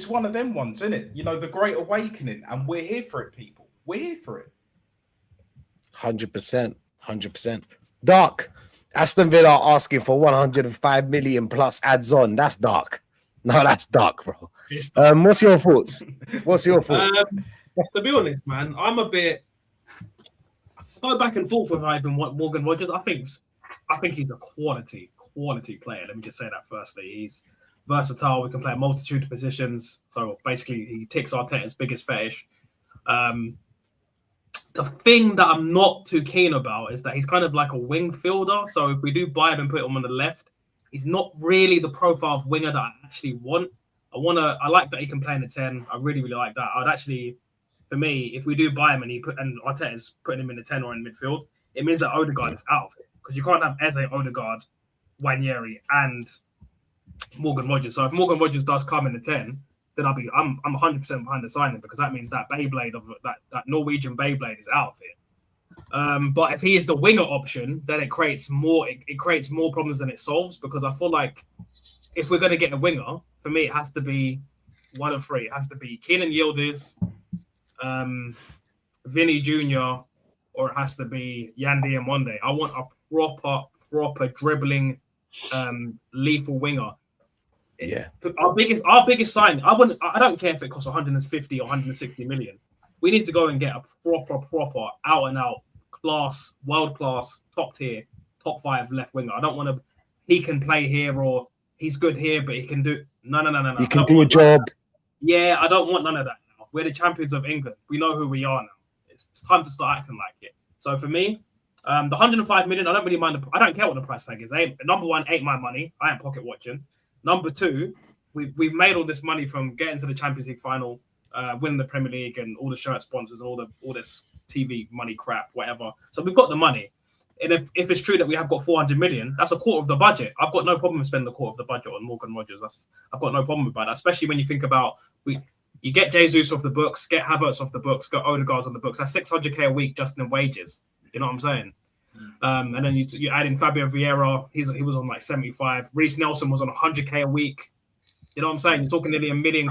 one of them ones, isn't it? You know, the Great Awakening, and we're here for it, people. We're here for it. 100%. Dark. Aston Villa asking for 105 million plus adds on. That's dark. No, that's dark, bro. What's your thoughts? To be honest, man, I'm a bit go back and forth with Ivan Morgan Rogers. I think he's a quality player. Let me just say that firstly. He's versatile. We can play a multitude of positions. So basically, he ticks Arteta's biggest fetish. The thing that I'm not too keen about is that he's kind of like a wing fielder. So if we do buy him and put him on the left, he's not really the profile of winger that I actually want. I like that he can play in the 10. I really like that. I'd actually, for me, if we do buy him and Arteta's putting him in the 10 or in midfield, it means that Odegaard is out of it, because you can't have Eze, Odegaard, Wanyeri, and Morgan Rogers. So if Morgan Rogers does come in the 10, then I'm 100% behind the signing, because that means that Beyblade of that Norwegian Beyblade is out of it. But if he is the winger option, then it creates more problems than it solves, because I feel like if we're going to get a winger, for me it has to be one of three. It has to be Keenan Yildiz, Vinny Jr., or it has to be Yandi and Monde. I want a proper dribbling, lethal winger. Yeah. Our biggest sign. I don't care if it costs 150 or 160 million. We need to go and get a proper out and out class, world class, top tier, top 5 left winger. I don't want to. He can play here, or he's good here, but he can do no. He can do a job. Yeah, I don't want none of that now. We're the champions of England. We know who we are now. It's time to start acting like it. So for me, the 105 million, I don't really mind. I don't care what the price tag is. Number one, ain't my money. I ain't pocket watching. Number two, we've made all this money from getting to the Champions League final, winning the Premier League, and all the shirt sponsors and all this TV money crap, whatever. So we've got the money. And if it's true that we have got 400 million, that's a quarter of the budget. I've got no problem with spending a quarter of the budget on Morgan Rogers. I've got no problem about that, especially when you think about you get Jesus off the books, get Havertz off the books, got Odegaard on the books. That's 600k a week just in wages. You know what I'm saying? And then you add in Fabio Vieira, he was on like 75. Reece Nelson was on 100k a week. You know what I'm saying? You're talking nearly £1 million.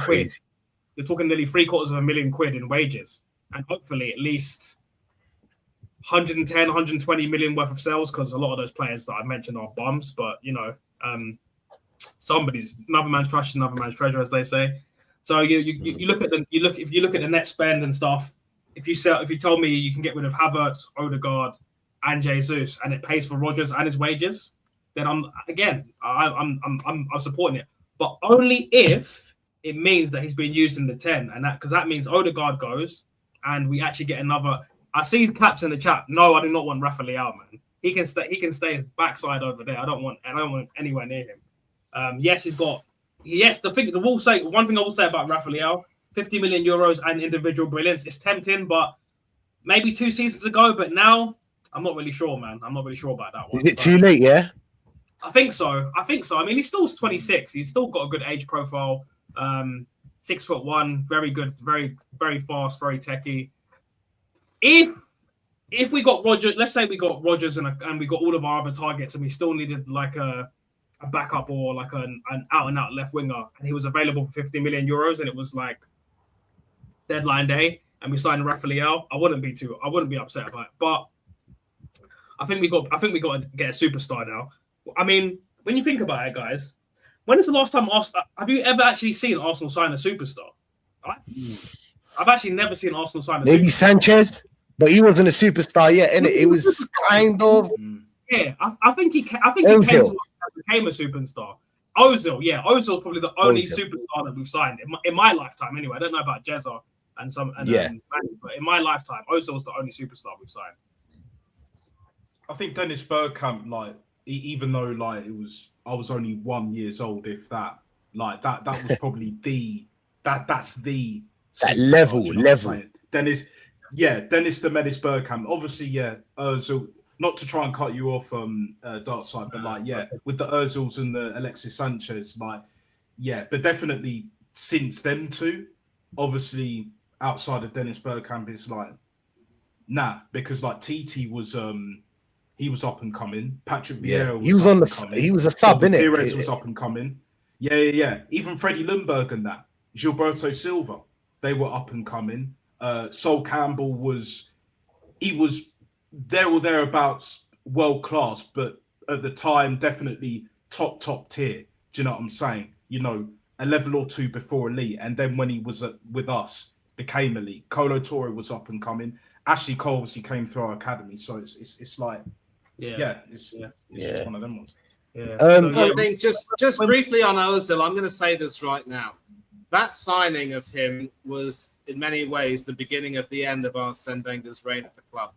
you're talking nearly £750,000 in wages, and hopefully at least 110, 120 million worth of sales, because a lot of those players that I mentioned are bums. But another man's trash is another man's treasure, as they say. So you look at the net spend and stuff. If you told me you can get rid of Havertz, Odegaard, and Jesus, and it pays for Rodgers and his wages, then I'm supporting it. But only if it means that he's being used in the 10, and because that means Odegaard goes, and we actually get another. I see caps in the chat. No, I do not want Rafael, man. He can stay his backside over there. I don't want anywhere near him. Yes, the one thing I will say about Rafael, 50 million euros and individual brilliance. It's tempting, but maybe 2 seasons ago. But now, I'm not really sure, man. I'm not really sure about that one. Is it too late? Yeah, I think so. I mean, he's still 26. He's still got a good age profile. 6'1", very good, very very fast, very techy. If we got Rodgers, let's say we got Rodgers and we got all of our other targets, and we still needed like a backup or like an out and out left winger, and he was available for 50 million euros, and it was like deadline day, and we signed Rafael, I wouldn't be upset about it. But I think we got to get a superstar now. I mean, when you think about it, guys, when is the last time have you ever actually seen Arsenal sign a superstar? I've actually never seen Arsenal sign a superstar. Maybe Sanchez, but he wasn't a superstar yet, innit? It was kind of. Yeah, I think he came to us and became a superstar. Ozil's probably the only superstar that we've signed in my lifetime. Anyway, I don't know about Jezza but in my lifetime, Ozil's the only superstar we've signed. I think Dennis Bergkamp, like, even though like I was only 1 year old, if that, like that was probably that's the level. Dennis the Menace Bergkamp. Obviously, Ozil. Not to try and cut you off, Dark Side, but with the Ozils and the Alexis Sanchez, but definitely since them two, obviously outside of Dennis Bergkamp, it's because like TT was he was up and coming. Patrick Vieira he was a sub, innit? Perez was up and coming. Yeah. Even Freddie Ljungberg and that. Gilberto Silva, they were up and coming. Sol Campbell was there or thereabouts world class, but at the time definitely top tier. Do you know what I'm saying? A level or two before elite, and then when he was with us, became elite. Kolo Toure was up and coming. Ashley Cole obviously came through our academy, so it's like it's just one of them ones. I think just briefly on Ozil, I'm going to say this right now. That signing of him was in many ways the beginning of the end of Arsene Wenger's reign at the club.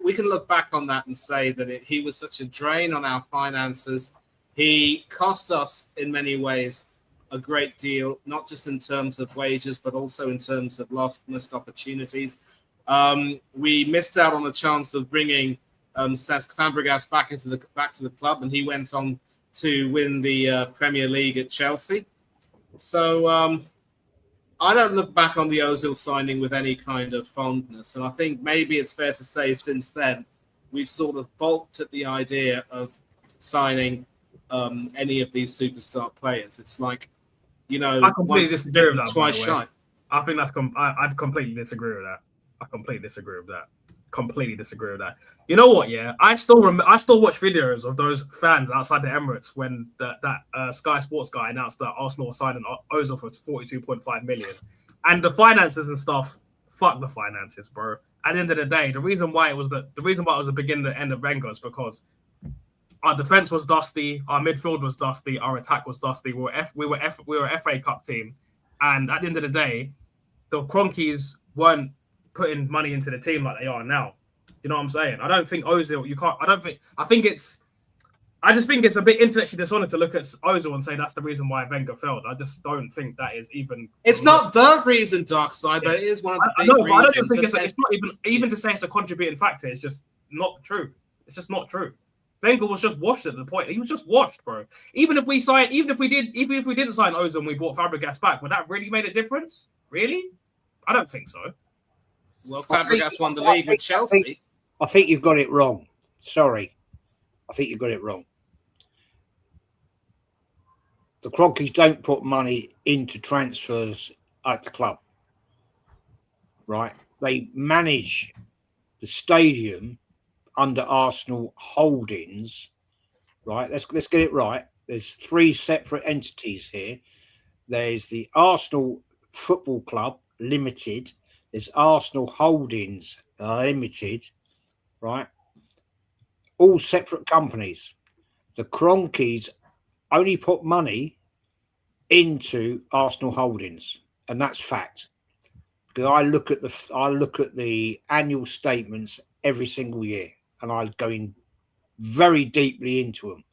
We can look back on that and say that he was such a drain on our finances. He cost us in many ways a great deal, not just in terms of wages, but also in terms of missed opportunities. We missed out on the chance of bringing Cesc Fabregas back to the club, and he went on to win the Premier League at Chelsea. So I don't look back on the Ozil signing with any kind of fondness. And I think maybe it's fair to say since then, we've sort of balked at the idea of signing any of these superstar players. It's like, I completely disagree with that, twice shy. I think that's I'd completely disagree with that. Completely disagree with that. You know what? Yeah, I still watch videos of those fans outside the Emirates when that Sky Sports guy announced that Arsenal was signing Ozil for 42.5 million, and the finances and stuff. Fuck the finances, bro. At the end of the day, the reason why it was the beginning and end of Wenger is because our defense was dusty, our midfield was dusty, our attack was dusty. We were a FA Cup team, and at the end of the day, the Cronkies weren't putting money into the team like they are now. You know what I'm saying? I don't think Ozil. I just think it's a bit intellectually dishonest to look at Ozil and say that's the reason why Wenger failed. I just don't think that is even. It's not the reason, Dark Side, but it is one of the big reasons. I don't think it's not even to say it's a contributing factor. It's just not true. It's just not true. Wenger was just washed at the point. He was just washed, bro. Even if we didn't sign Ozil and we brought Fabregas back, would that really made a difference? Really? I don't think so. Well, Fabregas won the league with Chelsea. I think you've got it wrong. Sorry. I think you've got it wrong. the Cronkies don't put money into transfers at the club, right? They manage the stadium under Arsenal Holdings, right? Let's get it right. There's 3 separate entities here. There's the Arsenal Football Club Limited. There's Arsenal Holdings Limited, right? All separate companies. The Cronkies only put money into Arsenal Holdings, and that's fact. Because I look at the annual statements every single year, and I go in very deeply into them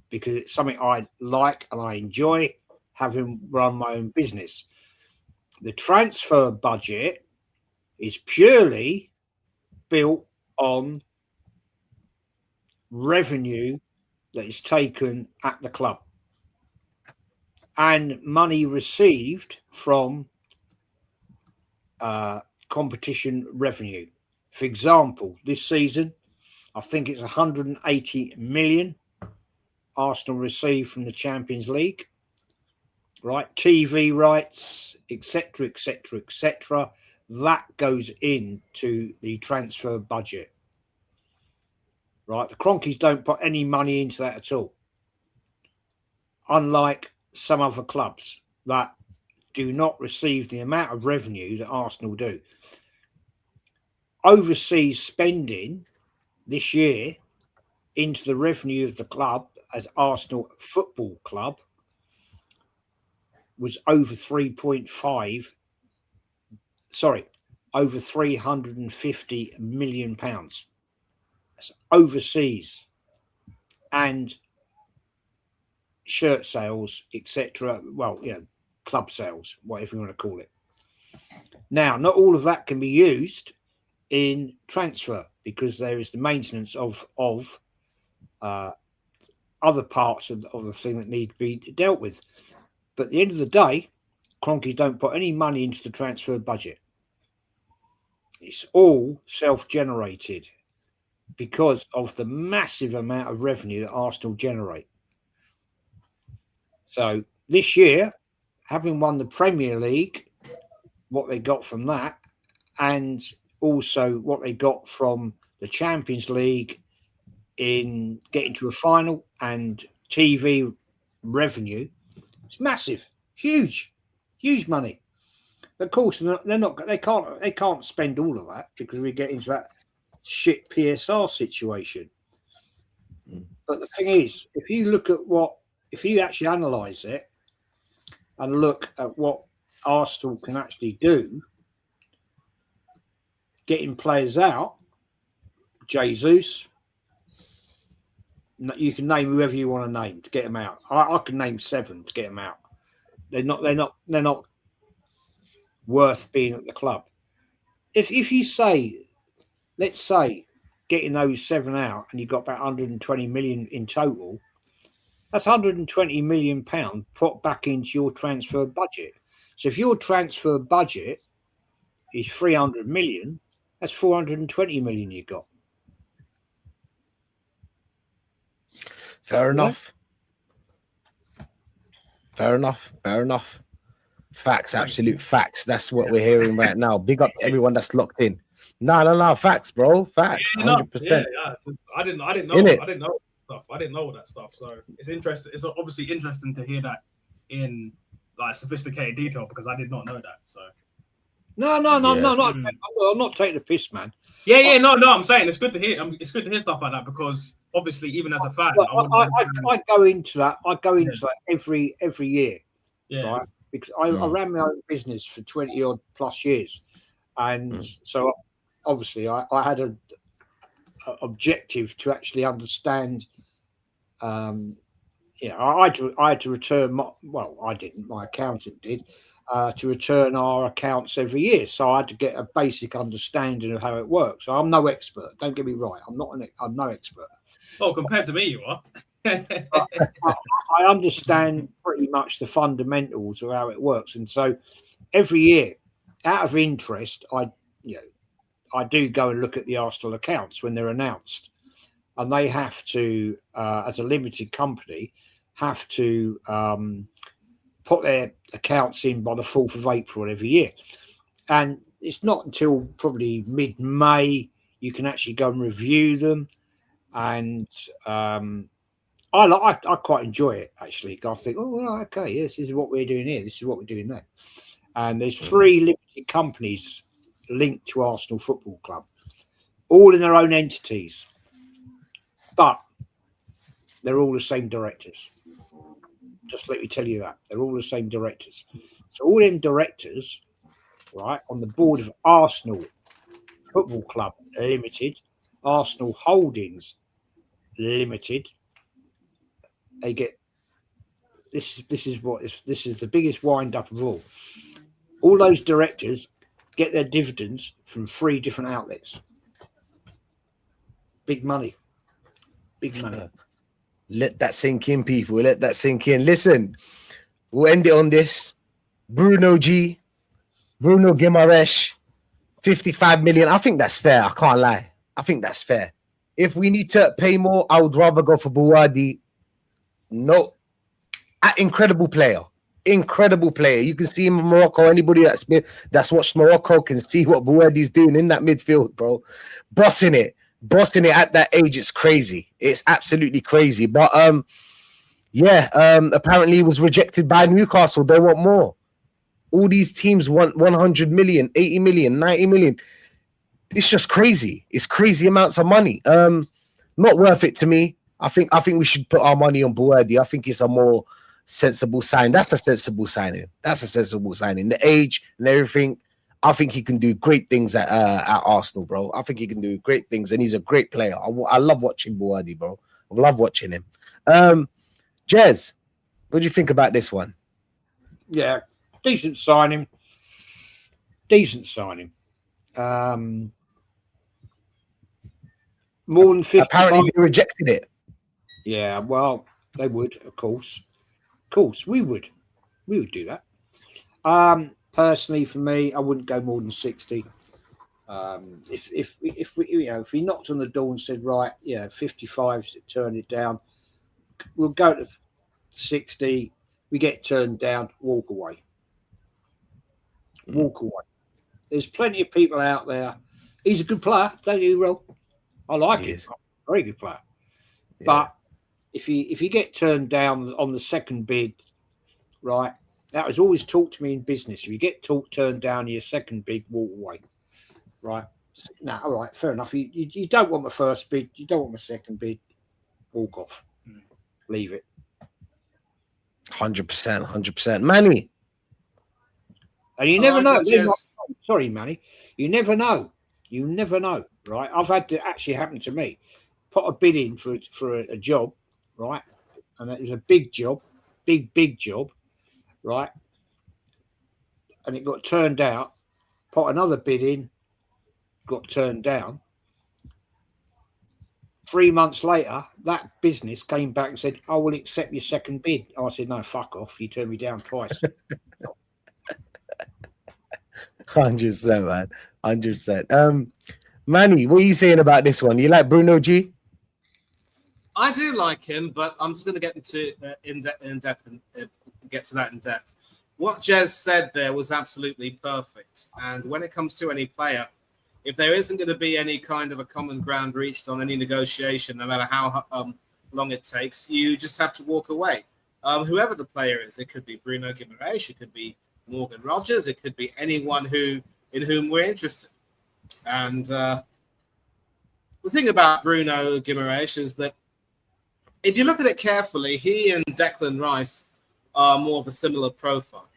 because it's something I like and I enjoy, having run my own business. The transfer budget is purely built on revenue that is taken at the club and money received from competition revenue. For example, this season, I think it's 180 million Arsenal received from the Champions League, right? TV rights, etc., etc., etc. That goes into the transfer budget, right? The Cronkies don't put any money into that at all, unlike some other clubs that do not receive the amount of revenue that Arsenal do. Overseas spending this year into the revenue of the club as Arsenal Football Club was over 350 million pounds. That's overseas, and shirt sales, etc. Well, club sales, whatever you want to call it. Now, not all of that can be used in transfer because there is the maintenance of other parts of the thing that need to be dealt with. But at the end of the day, Cronkies don't put any money into the transfer budget. It's all self-generated because of the massive amount of revenue that Arsenal generate. So this year, having won the Premier League, what they got from that, and also what they got from the Champions League in getting to a final and TV revenue, it's massive, huge money. Of course, they can't spend all of that because we get into that shit PSR situation. But the thing is, if you actually analyse it and look at what Arsenal can actually do, getting players out, Jesus, you can name whoever you want to name to get them out. I can name 7 to get them out. They're not worth being at the club. If you say, let's say, getting those 7 out, and you've got about 120 million in total, that's 120 million pound put back into your transfer budget. So if your transfer budget is 300 million, that's 420 million you got. Fair enough. Facts, absolute facts. That's what we're hearing right now. Big up to everyone that's locked in. No, facts, bro. Facts, 100%. I didn't know stuff. I didn't know all that stuff. So it's interesting. It's obviously interesting to hear that in like sophisticated detail because I did not know that. So no, I'm not taking the piss, man. No. I'm saying it's good to hear. It's good to hear stuff like that because obviously, even as a fan, I go into that. That every year, right? Because I ran my own business for 20 odd plus years, and so obviously I had an objective to actually understand. I had to return I didn't. My accountant did. To return our accounts every year, so I had to get a basic understanding of how it works. So I'm no expert. Don't get me right. I'm no expert. Oh, compared to me, you are. I understand pretty much the fundamentals of how it works, and so every year, out of interest, I do go and look at the Arsenal accounts when they're announced, and they have to, as a limited company, have to put their accounts in by the 4th of April every year. And it's not until probably mid-May you can actually go and review them. And I quite enjoy it, actually. I think, oh, well, okay, yes, this is what we're doing here. This is what we're doing there. And there's 3 limited companies linked to Arsenal Football Club, all in their own entities. But they're all the same directors. Just let me tell you that. They're all the same directors. So all them directors, right, on the board of Arsenal Football Club Limited, Arsenal Holdings Limited, they get this is the biggest wind up of all. All those directors get their dividends from 3 different outlets. Big money. Big money. Let that sink in, people. Let that sink in. Listen, we'll end it on this. Bruno Guimaraes, 55 million. I think that's fair. I can't lie. I think that's fair. If we need to pay more, I would rather go for Bouhaddi. No. Incredible player. Incredible player. You can see him in Morocco. Anybody that's watched Morocco can see what Bouhaddi's doing in that midfield, bro. Bossing it at that age. It's crazy. It's absolutely crazy. But apparently he was rejected by Newcastle. They want more. All these teams want 100 million, 80 million, 90 million. It's just crazy. It's crazy amounts of money. Not worth it to me. I think we should put our money on Bouhaddi. I think it's a more sensible sign. That's a sensible signing. The age and everything. I think he can do great things at Arsenal, bro. I think he can do great things, and he's a great player. I love watching Bouhaddi, bro. I love watching him. Jez, what do you think about this one? Yeah, decent signing. More than 50. Apparently, they rejected it. Yeah, well, they would, of course. Of course, we would do that. Personally, for me, I wouldn't go more than 60. If we knocked on the door and said, right, 55, turn it down, we'll go to 60. We get turned down, walk away. There's plenty of people out there. He's a good player, don't you, Rob? I like him. Very good player. Yeah. But if you get turned down on the second bid, right? That was always taught to me in business. If you get turned down your second bid, walk away. Right? No, all right, fair enough. You don't want my first bid, you don't want my second bid, walk off. Leave it. 100%. Manny. And you never know. Sorry, Manny. You never know, right? I've had to actually happen to me. Put a bid in for a job, right? And it was a big job, big job, right? And it got turned out. Put another bid in, got turned down. 3 months later, that business came back and said, "I will accept your second bid." I said, "No, fuck off. You turned me down twice." 100%, man. 100%. Manny, what are you saying about this one? You like Bruno G? I do like him, but I'm just going to get into in depth and get to that in depth. What Jez said there was absolutely perfect. And when it comes to any player, if there isn't going to be any kind of a common ground reached on any negotiation, no matter how long it takes, you just have to walk away. Whoever the player is, it could be Bruno Guimaraes, it could be Morgan Rogers, it could be anyone in whom we're interested. And the thing about Bruno Guimaraes is that if you look at it carefully, he and Declan Rice are more of a similar profile.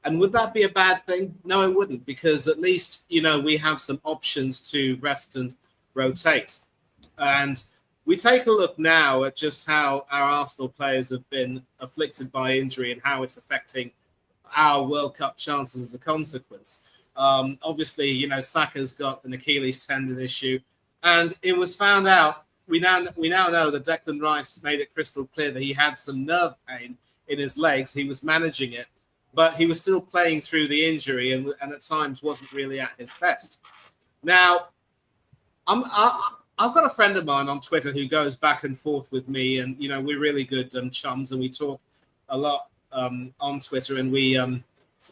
And would that be a bad thing? No, it wouldn't, because at least, we have some options to rest and rotate. And we take a look now at just how our Arsenal players have been afflicted by injury and how it's affecting our World Cup chances as a consequence. Obviously, Saka's got an Achilles tendon issue, and it was found out. We now know that Declan Rice made it crystal clear that he had some nerve pain in his legs. He was managing it, but he was still playing through the injury, and at times wasn't really at his best. Now, I'm I've got a friend of mine on Twitter who goes back and forth with me, and we're really good chums, and we talk a lot on Twitter, and we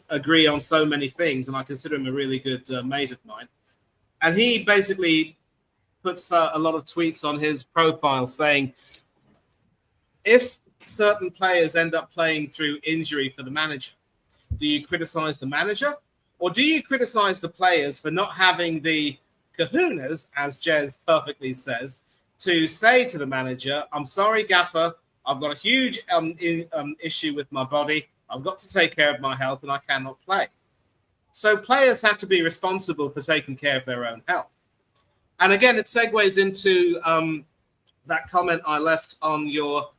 agree on so many things, and I consider him a really good mate of mine. And he basically puts a lot of tweets on his profile saying, if certain players end up playing through injury for the manager, do you criticize the manager, or do you criticize the players for not having the kahunas, as Jez perfectly says, to say to the manager, I'm sorry, Gaffer, I've got a huge issue with my body. I've got to take care of my health and I cannot play. So players have to be responsible for taking care of their own health. And again, it segues into that comment I left on your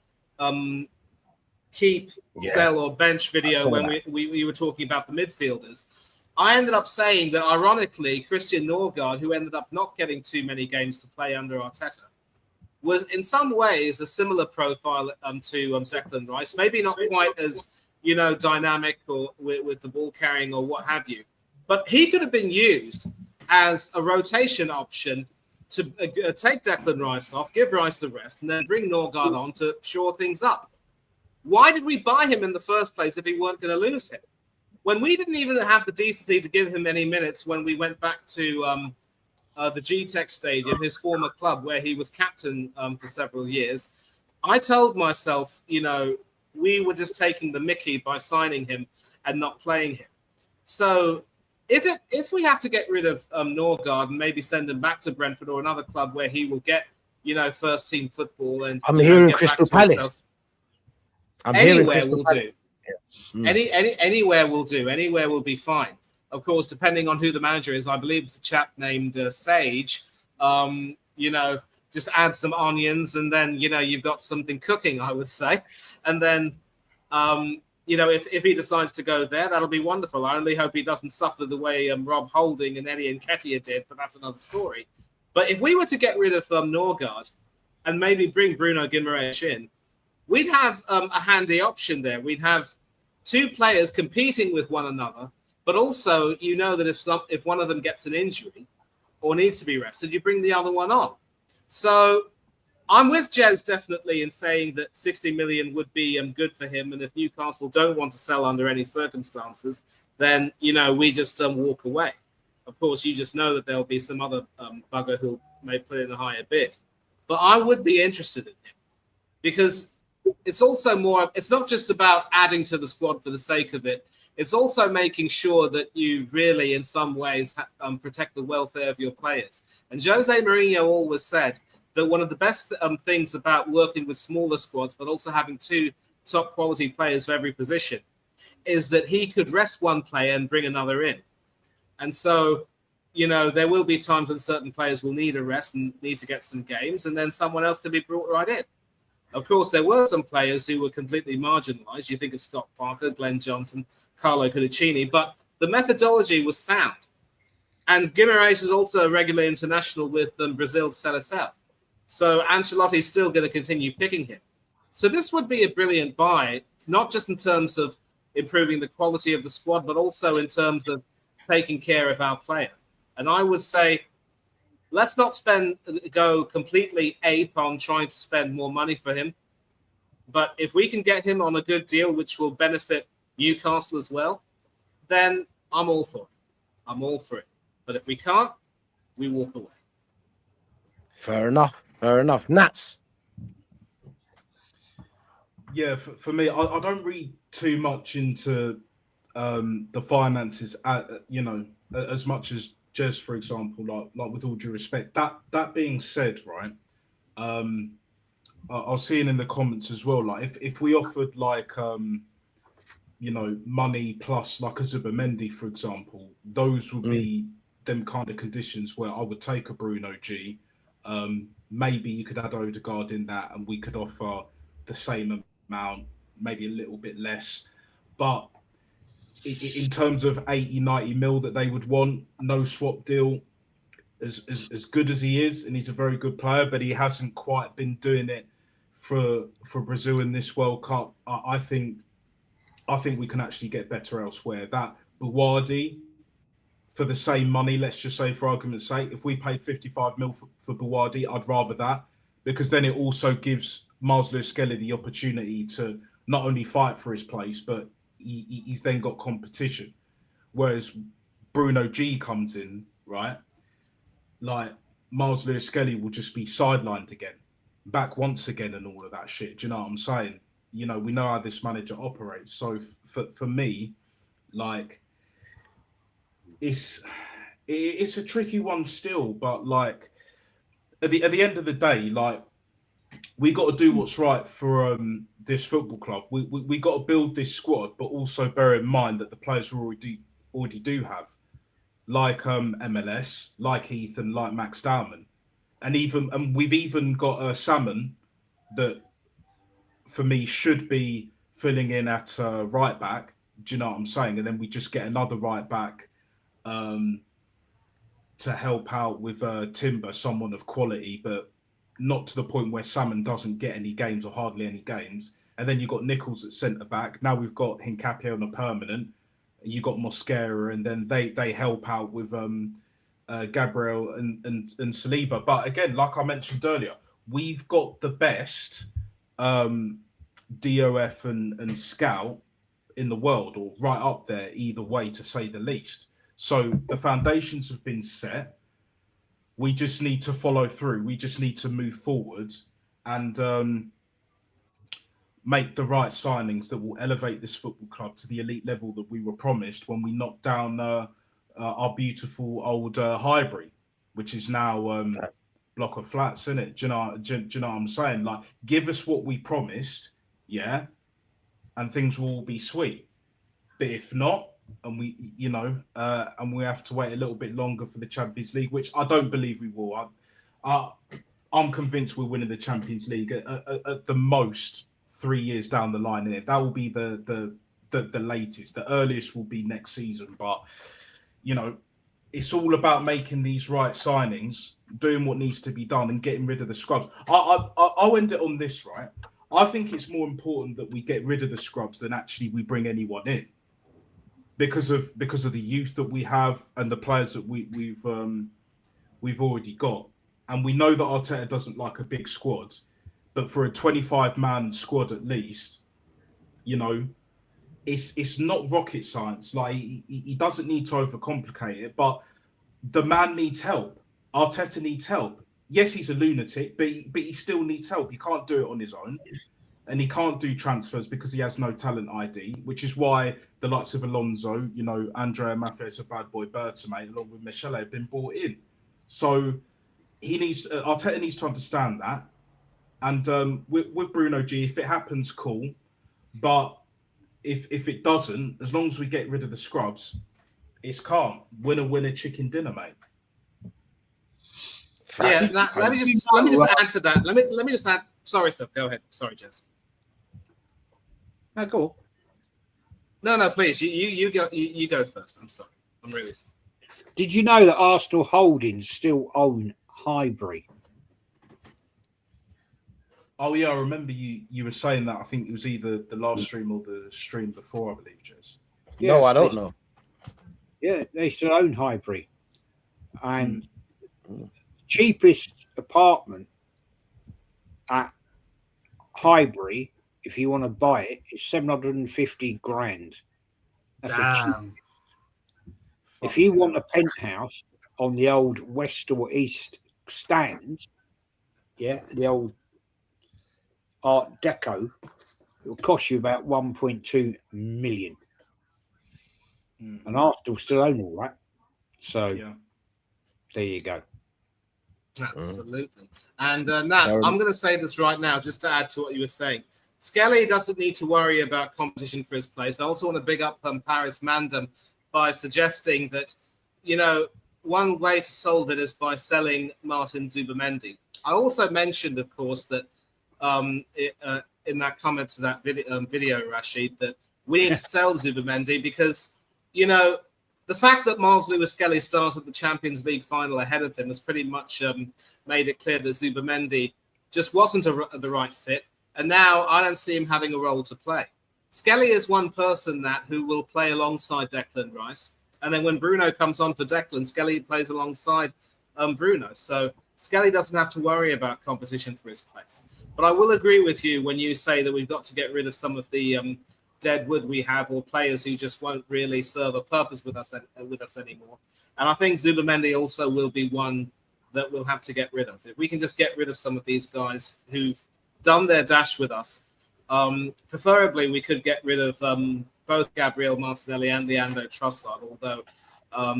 keep, sell, or bench video when we were talking about the midfielders. I ended up saying that, ironically, Christian Norgard, who ended up not getting too many games to play under Arteta, was in some ways a similar profile to Declan Rice. Maybe not quite as, dynamic or with the ball carrying or what have you. But he could have been used as a rotation option to take Declan Rice off, give Rice the rest, and then bring Norgard on to shore things up. Why did we buy him in the first place if we weren't going to lose him? When we didn't even have the decency to give him any minutes when we went back to the G-Tech Stadium, his former club, where he was captain for several years, I told myself, we were just taking the mickey by signing him and not playing him. So if we have to get rid of Norgard and maybe send him back to Brentford or another club where he will get, first team football and I'm hearing get Crystal back to himself, Palace. anywhere will do. Yeah. Anywhere will do. Anywhere will be fine. Of course, depending on who the manager is, I believe it's a chap named Sage. Just add some onions, and then you've got something cooking, I would say. And then if he decides to go there, that'll be wonderful. I only hope he doesn't suffer the way Rob Holding and Eddie Hincapie did, but that's another story. But if we were to get rid of Norgard and maybe bring Bruno Guimaraes in, we'd have a handy option there. We'd have two players competing with one another, but also that if one of them gets an injury or needs to be rested, you bring the other one on. So I'm with Jez definitely in saying that 60 million would be good for him, and if Newcastle don't want to sell under any circumstances, then we just walk away. Of course, you just know that there'll be some other bugger who may put in a higher bid, but I would be interested in him because it's also it's not just about adding to the squad for the sake of it. It's also making sure that you really, in some ways, protect the welfare of your players. And Jose Mourinho always said that one of the best things about working with smaller squads, but also having two top quality players for every position, is that he could rest one player and bring another in. And so, there will be times when certain players will need a rest and need to get some games, and then someone else can be brought right in. Of course, there were some players who were completely marginalised. You think of Scott Parker, Glenn Johnson, Carlo Cudicini, but the methodology was sound. And Guimaraes is also a regular international with Brazil's Seleção. So Ancelotti's still going to continue picking him. So this would be a brilliant buy, not just in terms of improving the quality of the squad, but also in terms of taking care of our player. And I would say, let's not go completely ape on trying to spend more money for him. But if we can get him on a good deal, which will benefit Newcastle as well, then I'm all for it. I'm all for it. But if we can't, we walk away. Fair enough. Nats. Yeah, for me, I don't read too much into the finances, as much as Jez, for example, like with all due respect. That being said, right, I was seeing in the comments as well, like if we offered money plus like a Zubimendi, for example, those would be them kind of conditions where I would take a Bruno G. Maybe you could add Odegaard in that and we could offer the same amount, maybe a little bit less. But in terms of 80, 90 mil that they would want, no swap deal, as good as he is, and he's a very good player, but he hasn't quite been doing it for Brazil in this World Cup. I think we can actually get better elsewhere. That Buwadi for the same money, let's just say for argument's sake, if we paid 55 mil for Buwadi, I'd rather that, because then it also gives Miles Lewis-Skelly the opportunity to not only fight for his place, but he's then got competition. Whereas Bruno G comes in, right? Like, Miles Lewis-Skelly will just be sidelined again, back once again, and all of that shit. Do you know what I'm saying? You know, we know how this manager operates. So for me, like, it's a tricky one still, but like at the end of the day, like, we got to do what's right for this football club. We got to build this squad, but also bear in mind that the players we already do have, like MLS, like Heath, and like Max Dowman, and we've even got Salmon that, for me, should be filling in at right back. Do you know what I'm saying? And then we just get another right back to help out with Timber, someone of quality, but not to the point where Salmon doesn't get any games or hardly any games. And then you've got Nichols at centre back. Now we've got Hincapie on a permanent. You got Mosquera, and then they help out with Gabriel and Saliba. But again, like I mentioned earlier, we've got the best DOF and scout in the world, or right up there either way, to say the least. So the foundations have been set. We just need to follow through. We just need to move forward and make the right signings that will elevate this football club to the elite level that we were promised when we knocked down our beautiful old Highbury, which is now block of flats, isn't it? Do you know what I'm saying? Like, give us what we promised, yeah, and things will all be sweet. But if not, and we, and we have to wait a little bit longer for the Champions League, which I don't believe we will. I'm convinced we're winning the Champions League at the most 3 years down the line. In it, that will be the latest. The earliest will be next season. But it's all about making these right signings, doing what needs to be done, and getting rid of the scrubs. I'll end it on this, right? I think it's more important that we get rid of the scrubs than actually we bring anyone in, because of the youth that we have and the players that we've already got. And we know that Arteta doesn't like a big squad, but for a 25-man squad at least, it's not rocket science. Like, he doesn't need to overcomplicate it, but the man needs help. Arteta needs help. Yes, he's a lunatic, but he still needs help. He can't do it on his own, and he can't do transfers because he has no talent ID, which is why the likes of Alonso, Andrea Maffez, a bad boy, Bertomeu, along with Michele, have been brought in. So Arteta needs to understand that. And with Bruno G, if it happens, cool. But if it doesn't, as long as we get rid of the scrubs, it's calm. Winner, chicken dinner, mate. Yeah, let me just add to that. Let me just add. Sorry, Steph. Go ahead. Sorry, Jez. No, go on. No, please. You go first. I'm sorry. I'm really sorry. Did you know that Arsenal Holdings still own Highbury? Oh yeah, I remember you were saying that. I think it was either the last stream or the stream before, I believe, Jez. Yeah, no, I don't know. Yeah, they still own Highbury. And cheapest apartment at Highbury, if you want to buy it, is 750 grand. That's Damn. if you want a penthouse on the old west or east stand, yeah, the old Art Deco, it will cost you about 1.2 million. And Arsenal still own all that. So there you go. Absolutely. And Nat, I'm going to say this right now, just to add to what you were saying. Skelly doesn't need to worry about competition for his place. I also want to big up Paris Mandam by suggesting that, one way to solve it is by selling Martin Zubimendi. I also mentioned, of course, that in that comment to that video, Rashid, that we need to sell Zubimendi because, the fact that Miles Lewis-Skelly started the Champions League final ahead of him has pretty much made it clear that Zubimendi just wasn't the right fit. And now I don't see him having a role to play. Skelly is one person who will play alongside Declan Rice. And then when Bruno comes on for Declan, Skelly plays alongside Bruno. So Skelly doesn't have to worry about competition for his place. But I will agree with you when you say that we've got to get rid of some of the dead wood we have, or players who just won't really serve a purpose with us anymore. And I think Zubimendi also will be one that we'll have to get rid of. If we can just get rid of some of these guys who've done their dash with us, preferably we could get rid of both Gabriel Martinelli and Leandro Trossard, although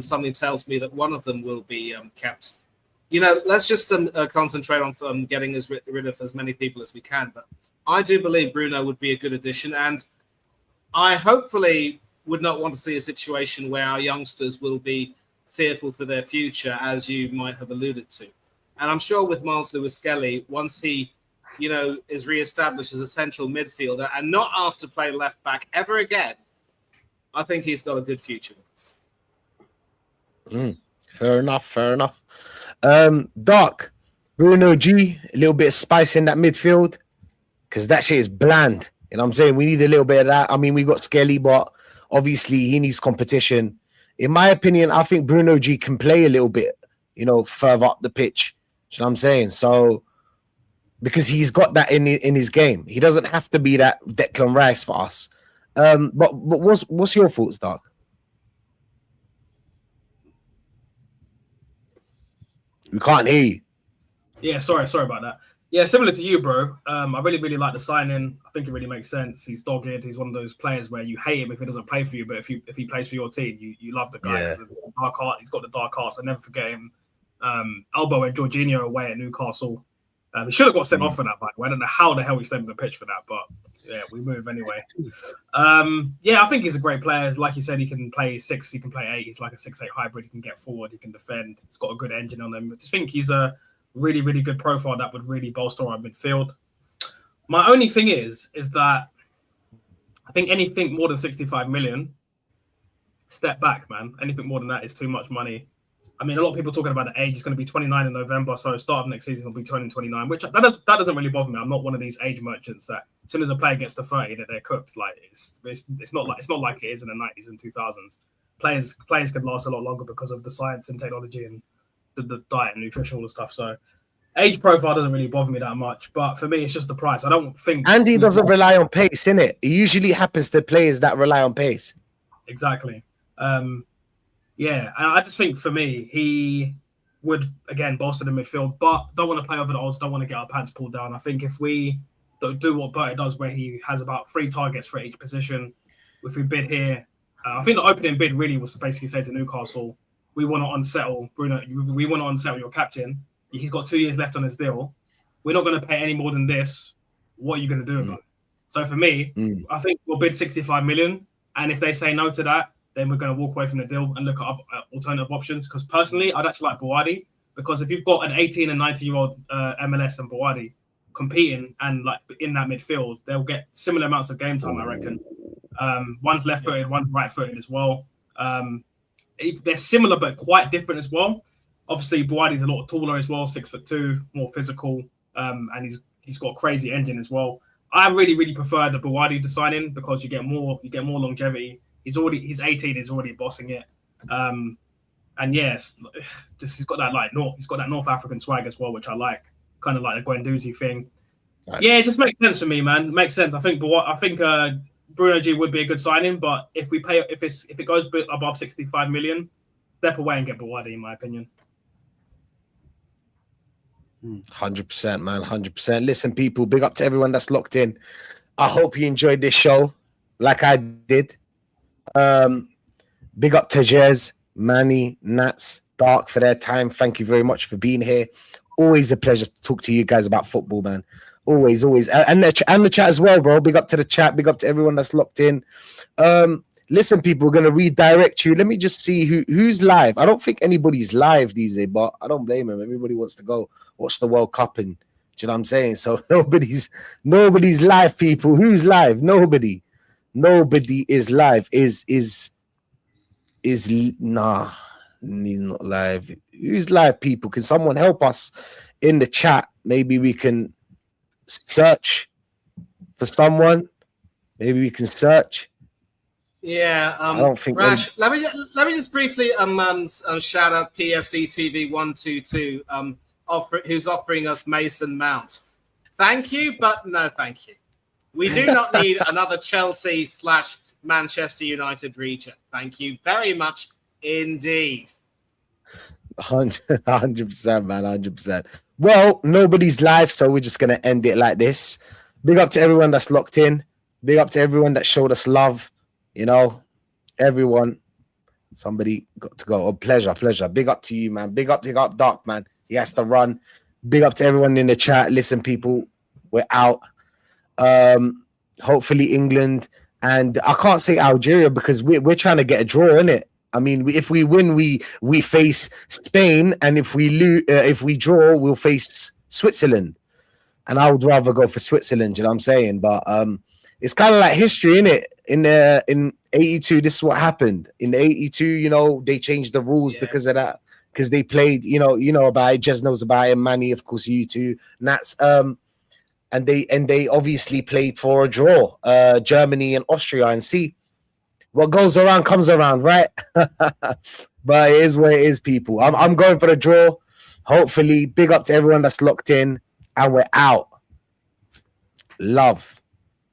something tells me that one of them will be kept. Let's just concentrate on getting rid of as many people as we can. But I do believe Bruno would be a good addition, and I hopefully would not want to see a situation where our youngsters will be fearful for their future, as you might have alluded to. And I'm sure with Miles Lewis-Skelly, once he, is re-established as a central midfielder and not asked to play left back ever again, I think he's got a good future with us. Fair enough. Dark, Bruno G, a little bit of spice in that midfield, because that shit is bland. You know what I'm saying? We need a little bit of that. I mean, we got Skelly, but obviously he needs competition. In my opinion, I think Bruno G can play a little bit, further up the pitch. You know what I'm saying? So, because he's got that in his game. He doesn't have to be that Declan Rice for us. But what's your thoughts, Dark? We can't hear you. Yeah, sorry about that. Yeah, similar to you, bro. I really, really like the signing. I think it really makes sense. He's dogged. He's one of those players where you hate him if he doesn't play for you, but if he plays for your team, you love the guy. Yeah. Dark heart. He's got the dark heart. So I never forget him. Elbowing Jorginho away at Newcastle. He should have got sent off for that, by the way. I don't know how the hell he stayed on the pitch for that, but yeah, we move anyway. I think he's a great player. Like you said, he can play 6, he can play 8. He's like a 6-8 hybrid. He can get forward, he can defend. He's got a good engine on him. I just think he's a really, really good profile that would really bolster our midfield. My only thing is that I think anything more than 65 million, step back, man. Anything more than that is too much money. I mean, a lot of people talking about the age. He's going to be 29 in November, so start of next season he'll be 29, which that doesn't really bother me. I'm not one of these age merchants that as soon as a player gets to 30, that they're cooked. Like it's not like it is in the 90s and 2000s. Players could last a lot longer because of the science and technology and the diet and nutrition, all the stuff. So age profile doesn't really bother me that much. But for me, it's just the price. I don't think Andy doesn't rely on pace, innit? It usually happens to players that rely on pace. Exactly. Yeah, and I just think for me, he would, again, bolster the midfield, but don't want to play over the odds, don't want to get our pants pulled down. I think if we do what Bertie does, where he has about 3 targets for each position, if we bid here, I think the opening bid really was to basically say to Newcastle, we want to unsettle Bruno, we want to unsettle your captain. He's got 2 years left on his deal. We're not going to pay any more than this. What are you going to do about it? So for me, I think we'll bid 65 million, and if they say no to that, then we're going to walk away from the deal and look at alternative options. Because personally, I'd actually like Buwadi, because if you've got an 18 and 19-year-old MLS and Buwadi competing and like in that midfield, they'll get similar amounts of game time, I reckon. One's left-footed, one's right-footed as well. They're similar but quite different as well. Obviously, Buwadi's a lot taller as well, 6'2", more physical, and he's got a crazy engine as well. I really, really prefer the Buwadi to sign in because you get more longevity. He's 18. He's already bossing it, and yes, just he's got that North African swag as well, which I like, kind of like the Guendouzi thing. Right. Yeah, it just makes sense for me, man. It makes sense. I think Bruno G would be a good signing, but if it goes above 65 million, step away and get Buwadi, in my opinion. 100%, man, 100%. Listen, people, big up to everyone that's locked in. I hope you enjoyed this show, like I did. Big up to Jez, Manny, Nats, Dark for their time. Thank you very much for being here. Always a pleasure to talk to you guys about football, man. Always. And the chat as well, bro. Big up to the chat. Big up to everyone that's locked in. Listen, people, we're going to redirect you. Let me just see who's live. I don't think anybody's live these days, but I don't blame them. Everybody wants to go watch the World Cup, and do you know what I'm saying? So nobody's live, people. Who's live? Nobody is live. Nah, he's not live. Who's live, people? Can someone help us in the chat? Maybe we can search for someone. Maybe we can search. Yeah, I don't think Rash. Let me just briefly shout out PFC TV 122 who's offering us Mason Mount. Thank you, but no, thank you. We do not need another Chelsea/Manchester United region. Thank you very much indeed. 100%, man, 100%. Well, nobody's live, so we're just gonna end it like this. Big up to everyone that's locked in. Big up to everyone that showed us love. You know, everyone. Somebody got to go. Oh, pleasure. Big up to you, man. Big up, Dark, man. He has to run. Big up to everyone in the chat. Listen, people, we're out. Hopefully England, and I can't say Algeria because we're trying to get a draw, innit? I mean, if we win, we face Spain, and if we draw, we'll face Switzerland. And I would rather go for Switzerland, you know what I'm saying? But it's kind of like history, innit? In 82, this is what happened. In 82, you know, they changed the rules because of that. Because they played, you know about it. Jez knows about it. Manny, of course, you too. Nats. And they obviously played for a draw, Germany and Austria, and see what goes around comes around, right? But it is where it is, people. I'm going for the draw. Hopefully, big up to everyone that's locked in, and we're out. Love.